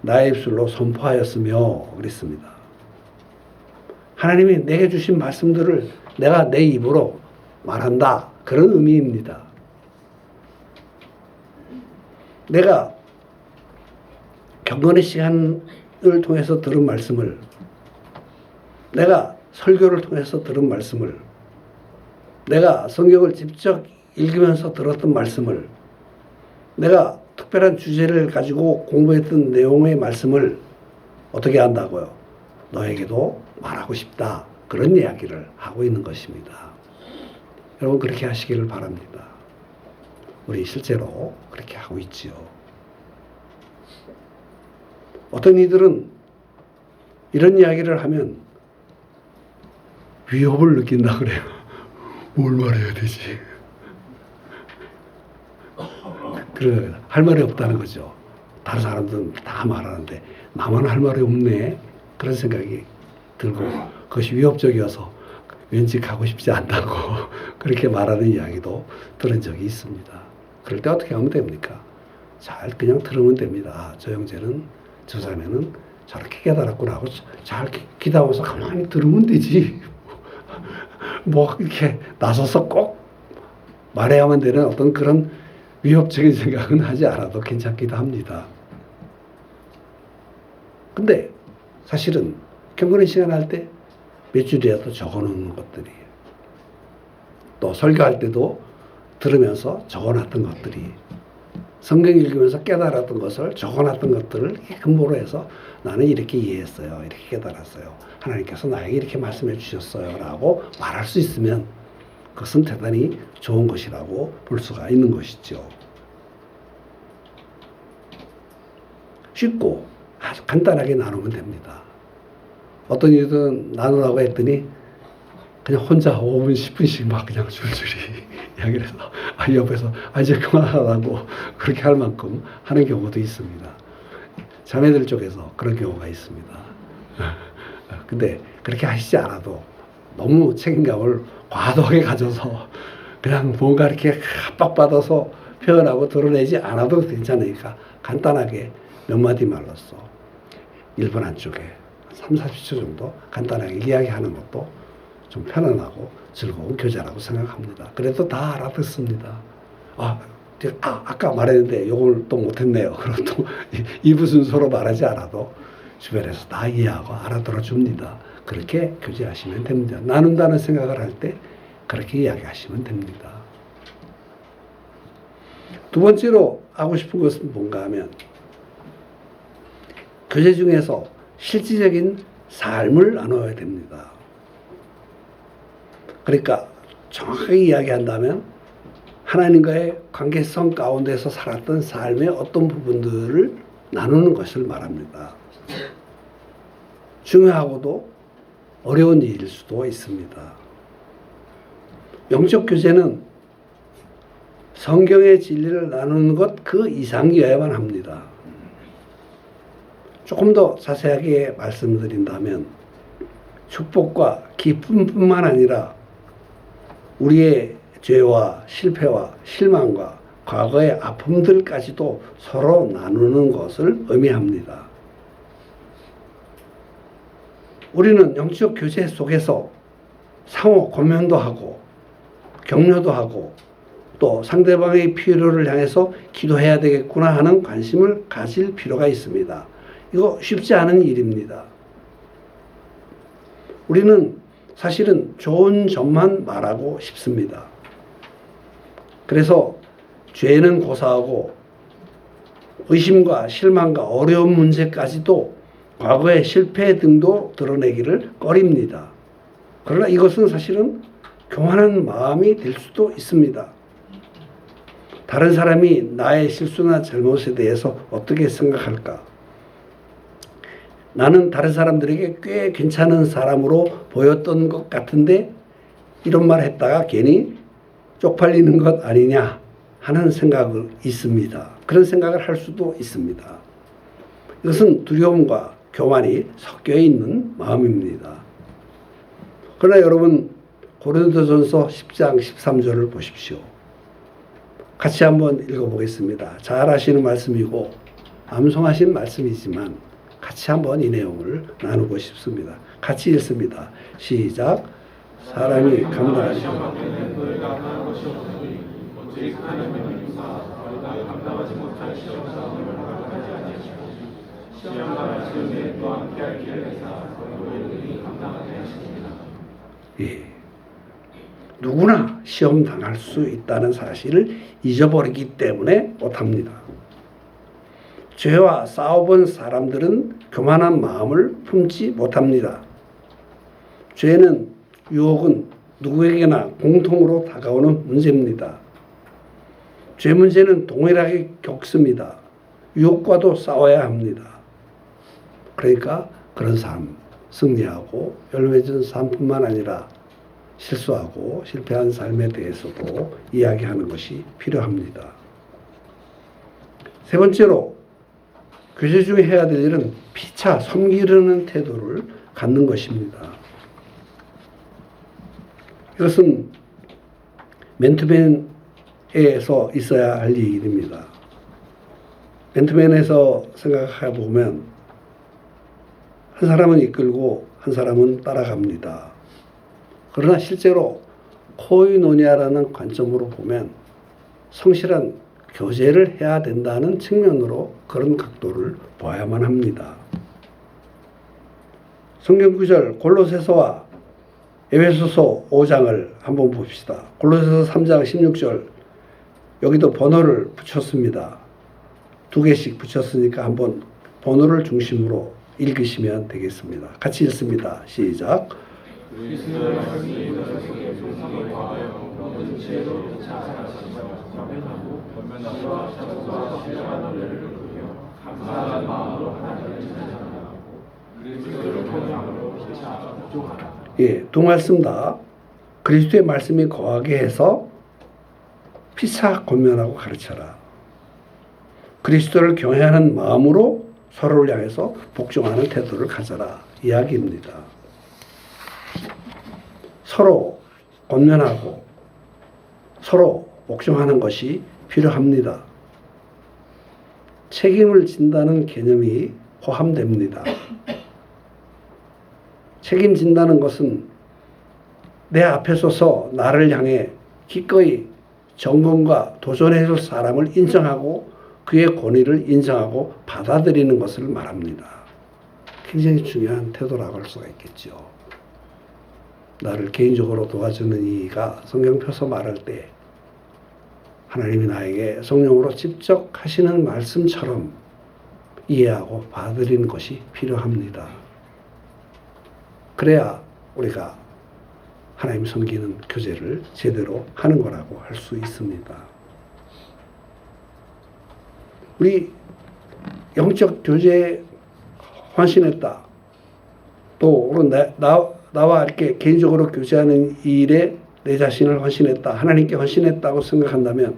나의 입술로 선포하였으며 그랬습니다. 하나님이 내게 주신 말씀들을 내가 내 입으로 말한다. 그런 의미입니다. 내가 경건의 시간을 통해서 들은 말씀을, 내가 설교를 통해서 들은 말씀을, 내가 성경을 직접 읽으면서 들었던 말씀을, 내가 특별한 주제를 가지고 공부했던 내용의 말씀을 어떻게 한다고요? 너에게도 말하고 싶다. 그런 이야기를 하고 있는 것입니다. 여러분 그렇게 하시기를 바랍니다. 우리 실제로 그렇게 하고 있지요. 어떤 이들은 이런 이야기를 하면 위협을 느낀다 그래요. 뭘 말해야 되지? 그래, 할 말이 없다는 거죠. 다른 사람들은 다 말하는데 나만 할 말이 없네. 그런 생각이 들고 그것이 위협적이어서 왠지 가고 싶지 않다고 그렇게 말하는 이야기도 들은 적이 있습니다. 그럴 때 어떻게 하면 됩니까? 잘 그냥 들으면 됩니다. 아, 저 형제는, 저 자매는 저렇게 깨달았구나 하고 잘 기다려서 가만히 들으면 되지. 뭐 이렇게 나서서 꼭 말해야만 되는 어떤 그런 위협적인 생각은 하지 않아도 괜찮기도 합니다. 근데 사실은 경건의 시간 할 때 몇 줄이라도 적어놓는 것들이, 또 설교할 때도 들으면서 적어놨던 것들이, 성경 읽으면서 깨달았던 것을 적어놨던 것들을 근본으로 해서 나는 이렇게 이해했어요. 이렇게 깨달았어요. 하나님께서 나에게 이렇게 말씀해 주셨어요. 라고 말할 수 있으면 그것은 대단히 좋은 것이라고 볼 수가 있는 것이죠. 쉽고 아주 간단하게 나누면 됩니다. 어떤 이들은 나누라고 했더니 그냥 혼자 5분, 10분씩 막 그냥 줄줄이 이야기를 해서 옆에서 이제 그만하라고 그렇게 할 만큼 하는 경우도 있습니다. 자매들 쪽에서 그런 경우가 있습니다. 근데 그렇게 하시지 않아도 너무 책임감을 과도하게 가져서 그냥 뭔가 이렇게 압박받아서 표현하고 드러내지 않아도 괜찮으니까 간단하게 몇 마디 말로써 1분 안쪽에 3, 40초 정도 간단하게 이야기하는 것도 좀 편안하고 즐거운 교제라고 생각합니다. 그래도 다 알아듣습니다. 아까 말했는데 요걸 또 못했네요. 그럼 또 2부 순서로 말하지 않아도 주변에서 다 이해하고 알아들어 줍니다. 그렇게 교제하시면 됩니다. 나눈다는 생각을 할 때 그렇게 이야기하시면 됩니다. 두 번째로 하고 싶은 것은 뭔가 하면 교제 중에서 실질적인 삶을 나눠야 됩니다. 그러니까 정확하게 이야기한다면 하나님과의 관계성 가운데서 살았던 삶의 어떤 부분들을 나누는 것을 말합니다. 중요하고도 어려운 일일 수도 있습니다. 영적 교제는 성경의 진리를 나누는 것 그 이상이어야만 합니다. 조금 더 자세하게 말씀드린다면 축복과 기쁨뿐만 아니라 우리의 죄와 실패와 실망과 과거의 아픔들까지도 서로 나누는 것을 의미합니다. 우리는 영적 교제 속에서 상호 고면도 하고 격려도 하고 또 상대방의 필요를 향해서 기도해야 되겠구나 하는 관심을 가질 필요가 있습니다. 이거 쉽지 않은 일입니다. 우리는 사실은 좋은 점만 말하고 싶습니다. 그래서 죄는 고사하고 의심과 실망과 어려운 문제까지도 과거의 실패 등도 드러내기를 꺼립니다. 그러나 이것은 사실은 교만한 마음이 될 수도 있습니다. 다른 사람이 나의 실수나 잘못에 대해서 어떻게 생각할까? 나는 다른 사람들에게 꽤 괜찮은 사람으로 보였던 것 같은데 이런 말 했다가 괜히 쪽팔리는 것 아니냐 하는 생각이 있습니다. 그런 생각을 할 수도 있습니다. 이것은 두려움과 교만이 섞여 있는 마음입니다. 그러나 여러분 고린도전서 10장 13절을 보십시오. 같이 한번 읽어보겠습니다. 잘 아시는 말씀이고 암송하신 말씀이지만 같이 한번 이 내용을 나누고 싶습니다. 같이 읽습니다. 시작. 사람이 감당하지 예. 누구나 시험 당할 수 있다는 사실을 잊어버리기 때문에 못합니다. 죄와 싸워본 사람들은 교만한 마음을 품지 못합니다. 죄는 유혹은 누구에게나 공통으로 다가오는 문제입니다. 죄 문제는 동일하게 겪습니다. 유혹과도 싸워야 합니다. 그러니까 그런 삶, 승리하고 열매 준 삶뿐만 아니라 실수하고 실패한 삶에 대해서도 이야기하는 것이 필요합니다. 세 번째로 교제 중에 해야 될 일은 피차 섬기려는 태도를 갖는 것입니다. 이것은 맨투맨에서 있어야 할 일입니다. 맨투맨에서 생각해 보면 한 사람은 이끌고 한 사람은 따라갑니다. 그러나 실제로 코이노니아라는 관점으로 보면 성실한 교제를 해야 된다는 측면으로 그런 각도를 봐야만 합니다. 성경 구절 골로새서와 에베소서 5장을 한번 봅시다. 골로새서 3장 16절 여기도 번호를 붙였습니다. 2개씩 붙였으니까 한번 번호를 중심으로 읽으시면 되겠습니다. 같이 읽습니다. 시작. 그리스도의 말씀이 너희에게 풍성히 과하여 모든 지혜로 차차하시며 겸손하고 변면하고 차차와 신령한 노래를 부르며 감사하는 마음으로 하나님을 찬양하고 그리스도를 평양으로 피차 복종하라. 예, 두 말씀 다 그리스도의 말씀이 거하게 해서 피차 권면하고 가르쳐라. 그리스도를 경외하는 마음으로 서로를 향해서 복종하는 태도를 가져라 이야기입니다. 서로 권면하고 서로 복종하는 것이 필요합니다. 책임을 진다는 개념이 포함됩니다. 책임진다는 것은 내 앞에 서서 나를 향해 기꺼이 점검과 도전해 줄 사람을 인정하고 그의 권위를 인정하고 받아들이는 것을 말합니다. 굉장히 중요한 태도라고 할 수가 있겠죠. 나를 개인적으로 도와주는 이가 성경 펴서 말할 때 하나님이 나에게 성령으로 직접 하시는 말씀처럼 이해하고 받아들이는 것이 필요합니다. 그래야 우리가 하나님 섬기는 교제를 제대로 하는 거라고 할 수 있습니다. 우리 영적 교제에 헌신했다. 또 나와 이렇게 개인적으로 교제하는 일에 내 자신을 헌신했다. 하나님께 헌신했다고 생각한다면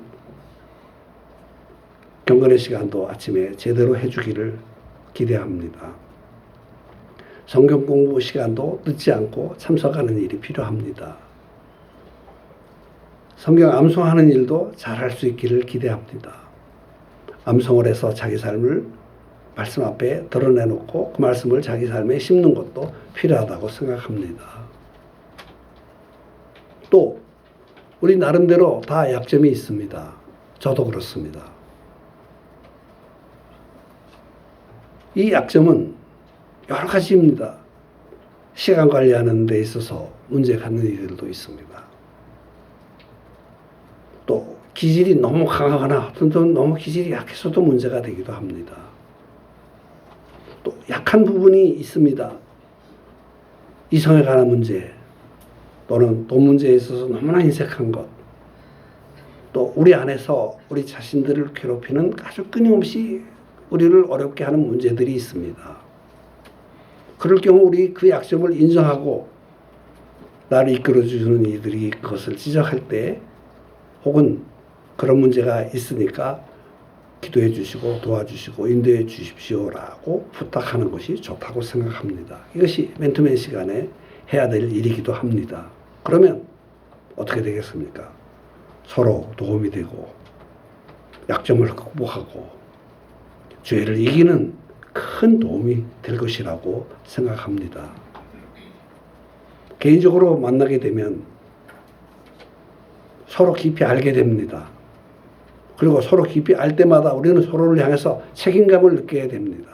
경건의 시간도 아침에 제대로 해주기를 기대합니다. 성경 공부 시간도 늦지 않고 참석하는 일이 필요합니다. 성경 암송하는 일도 잘할 수 있기를 기대합니다. 암송을 해서 자기 삶을 말씀 앞에 드러내놓고 그 말씀을 자기 삶에 심는 것도 필요하다고 생각합니다. 또 우리 나름대로 다 약점이 있습니다. 저도 그렇습니다. 이 약점은 여러 가지입니다. 시간 관리하는 데 있어서 문제 갖는 이들도 있습니다. 또 기질이 너무 강하거나 또 너무 기질이 약해서도 문제가 되기도 합니다. 또 약한 부분이 있습니다. 이성에 관한 문제 또는 돈 문제에 있어서 너무나 인색한 것, 또 우리 안에서 우리 자신들을 괴롭히는 아주 끊임없이 우리를 어렵게 하는 문제들이 있습니다. 그럴 경우 우리 그 약점을 인정하고 나를 이끌어주는 이들이 그것을 지적할 때 혹은 그런 문제가 있으니까 기도해 주시고 도와주시고 인도해 주십시오라고 부탁하는 것이 좋다고 생각합니다. 이것이 맨투맨 시간에 해야 될 일이기도 합니다. 그러면 어떻게 되겠습니까? 서로 도움이 되고 약점을 극복하고 죄를 이기는 큰 도움이 될 것이라고 생각합니다. 개인적으로 만나게 되면 서로 깊이 알게 됩니다. 그리고 서로 깊이 알 때마다 우리는 서로를 향해서 책임감을 느껴야 됩니다.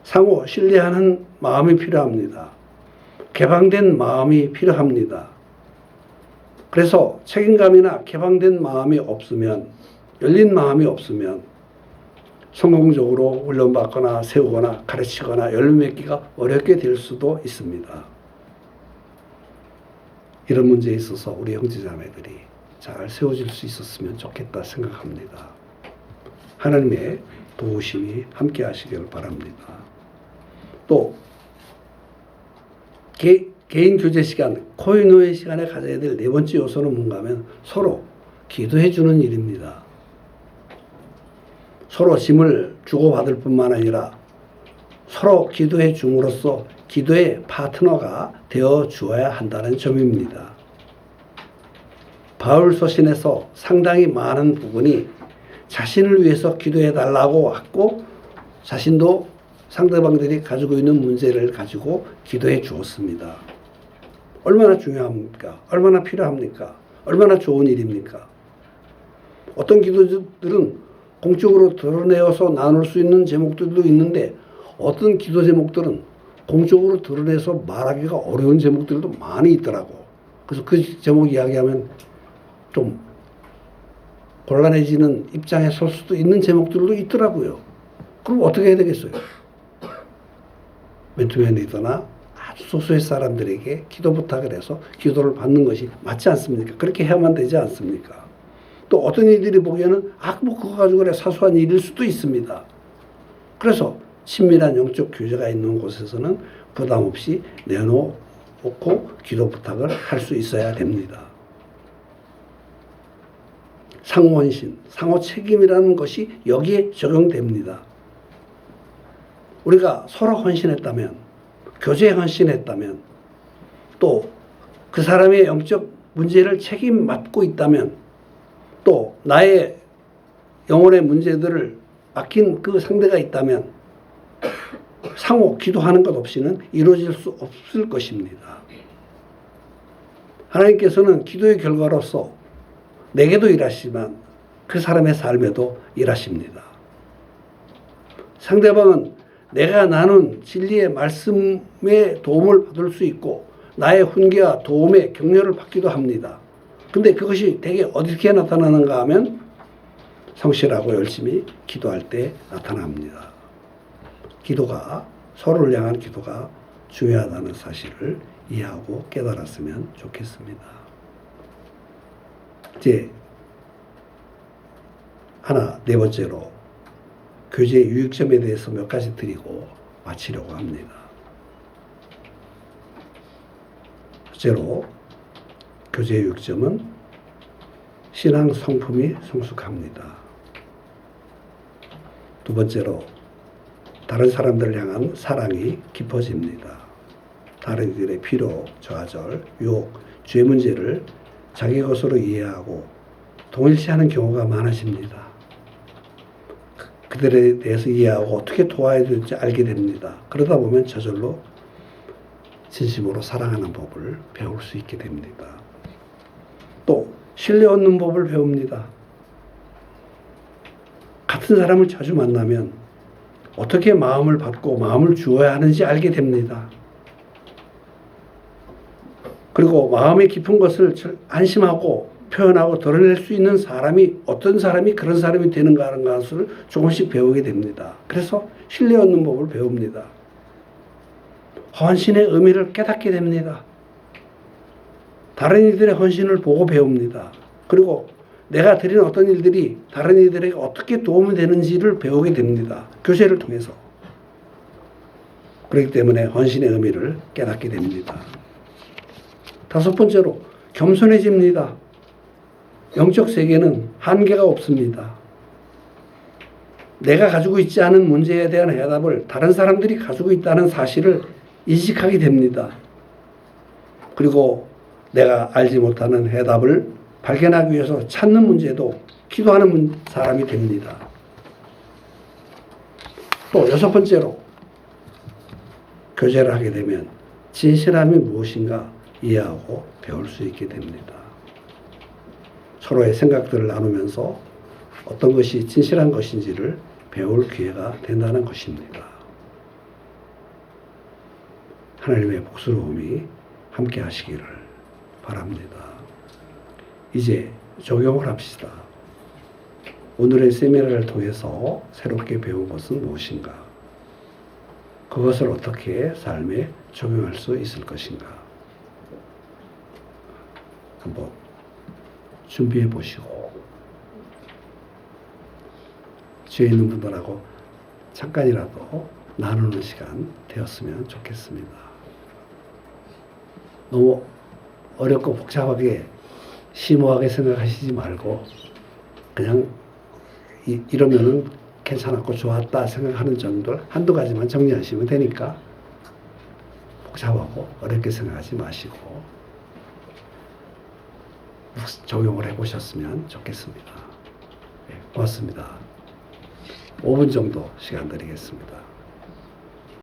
상호 신뢰하는 마음이 필요합니다. 개방된 마음이 필요합니다. 그래서 책임감이나 개방된 마음이 없으면, 열린 마음이 없으면 성공적으로 훈련받거나 세우거나 가르치거나 열매 맺기가 어렵게 될 수도 있습니다. 이런 문제에 있어서 우리 형제자매들이 잘 세워질 수 있었으면 좋겠다 생각합니다. 하나님의 도우심이 함께 하시길 바랍니다. 또 개인 교제 시간, 코이노의 시간에 가져야 될 네 번째 요소는 뭔가 하면 서로 기도해 주는 일입니다. 서로 짐을 주고받을 뿐만 아니라 서로 기도해 줌으로써 기도의 파트너가 되어 주어야 한다는 점입니다. 바울 서신에서 상당히 많은 부분이 자신을 위해서 기도해 달라고 하고 자신도 상대방들이 가지고 있는 문제를 가지고 기도해 주었습니다. 얼마나 중요합니까? 얼마나 필요합니까? 얼마나 좋은 일입니까? 어떤 기도들은 공적으로 드러내어서 나눌 수 있는 제목들도 있는데 어떤 기도 제목들은 공적으로 드러내서 말하기가 어려운 제목들도 많이 있더라고. 그래서 그 제목 이야기하면 좀 곤란해지는 입장에 설 수도 있는 제목들도 있더라고요. 그럼 어떻게 해야 되겠어요? 맨투맨 리더나 아주 소수의 사람들에게 기도 부탁을 해서 기도를 받는 것이 맞지 않습니까? 그렇게 해야만 되지 않습니까? 또 어떤 이들이 보기에는 뭐 그거 가지고 그래 사소한 일일 수도 있습니다. 그래서 친밀한 영적 교제가 있는 곳에서는 부담 없이 내놓고 기도 부탁을 할 수 있어야 됩니다. 상호 헌신, 상호 책임이라는 것이 여기에 적용됩니다. 우리가 서로 헌신했다면, 교제에 헌신했다면, 또 그 사람의 영적 문제를 책임 맡고 있다면, 또 나의 영혼의 문제들을 맡긴 그 상대가 있다면 상호 기도하는 것 없이는 이루어질 수 없을 것입니다. 하나님께서는 기도의 결과로서 내게도 일하시지만 그 사람의 삶에도 일하십니다. 상대방은 내가 나눈 진리의 말씀에 도움을 받을 수 있고 나의 훈계와 도움에 격려를 받기도 합니다. 근데 그것이 되게 어떻게 나타나는가 하면 성실하고 열심히 기도할 때 나타납니다. 기도가, 서로를 향한 기도가 중요하다는 사실을 이해하고 깨달았으면 좋겠습니다. 이제 네 번째로 교제 유익점에 대해서 몇 가지 드리고 마치려고 합니다. 첫째로 교제 유익점은 신앙 성품이 성숙합니다. 두 번째로 다른 사람들을 향한 사랑이 깊어집니다. 다른 이들의 필요, 좌절, 유혹, 죄 문제를 자기 것으로 이해하고 동일시하는 경우가 많아집니다. 그들에 대해서 이해하고 어떻게 도와야 될지 알게 됩니다. 그러다 보면 저절로 진심으로 사랑하는 법을 배울 수 있게 됩니다. 또 신뢰 얻는 법을 배웁니다. 같은 사람을 자주 만나면 어떻게 마음을 받고 마음을 주어야 하는지 알게 됩니다. 그리고 마음의 깊은 것을 안심하고 표현하고 드러낼 수 있는 사람이 어떤 사람이 그런 사람이 되는가 하는 것을 조금씩 배우게 됩니다. 그래서 신뢰 얻는 법을 배웁니다. 헌신의 의미를 깨닫게 됩니다. 다른 이들의 헌신을 보고 배웁니다. 그리고 내가 드린 어떤 일들이 다른 이들에게 어떻게 도움이 되는지를 배우게 됩니다. 교제를 통해서. 그렇기 때문에 헌신의 의미를 깨닫게 됩니다. 다섯 번째로 겸손해집니다. 영적 세계는 한계가 없습니다. 내가 가지고 있지 않은 문제에 대한 해답을 다른 사람들이 가지고 있다는 사실을 인식하게 됩니다. 그리고 내가 알지 못하는 해답을 발견하기 위해서 찾는 문제도 기도하는 사람이 됩니다. 또 여섯 번째로 교제를 하게 되면 진실함이 무엇인가 이해하고 배울 수 있게 됩니다. 서로의 생각들을 나누면서 어떤 것이 진실한 것인지를 배울 기회가 된다는 것입니다. 하나님의 복스러움이 함께 하시기를 바랍니다. 이제 적용을 합시다. 오늘의 세미나를 통해서 새롭게 배운 것은 무엇인가? 그것을 어떻게 삶에 적용할 수 있을 것인가? 한번 준비해 보시고 뒤에 있는 분들하고 잠깐이라도 나누는 시간 되었으면 좋겠습니다. 너무 어렵고 복잡하게 심오하게 생각하시지 말고 그냥 이러면은 괜찮았고 좋았다 생각하는 정도를 한두 가지만 정리하시면 되니까 복잡하고 어렵게 생각하지 마시고 적용을 해보셨으면 좋겠습니다. 네, 고맙습니다. 5분 정도 시간 드리겠습니다.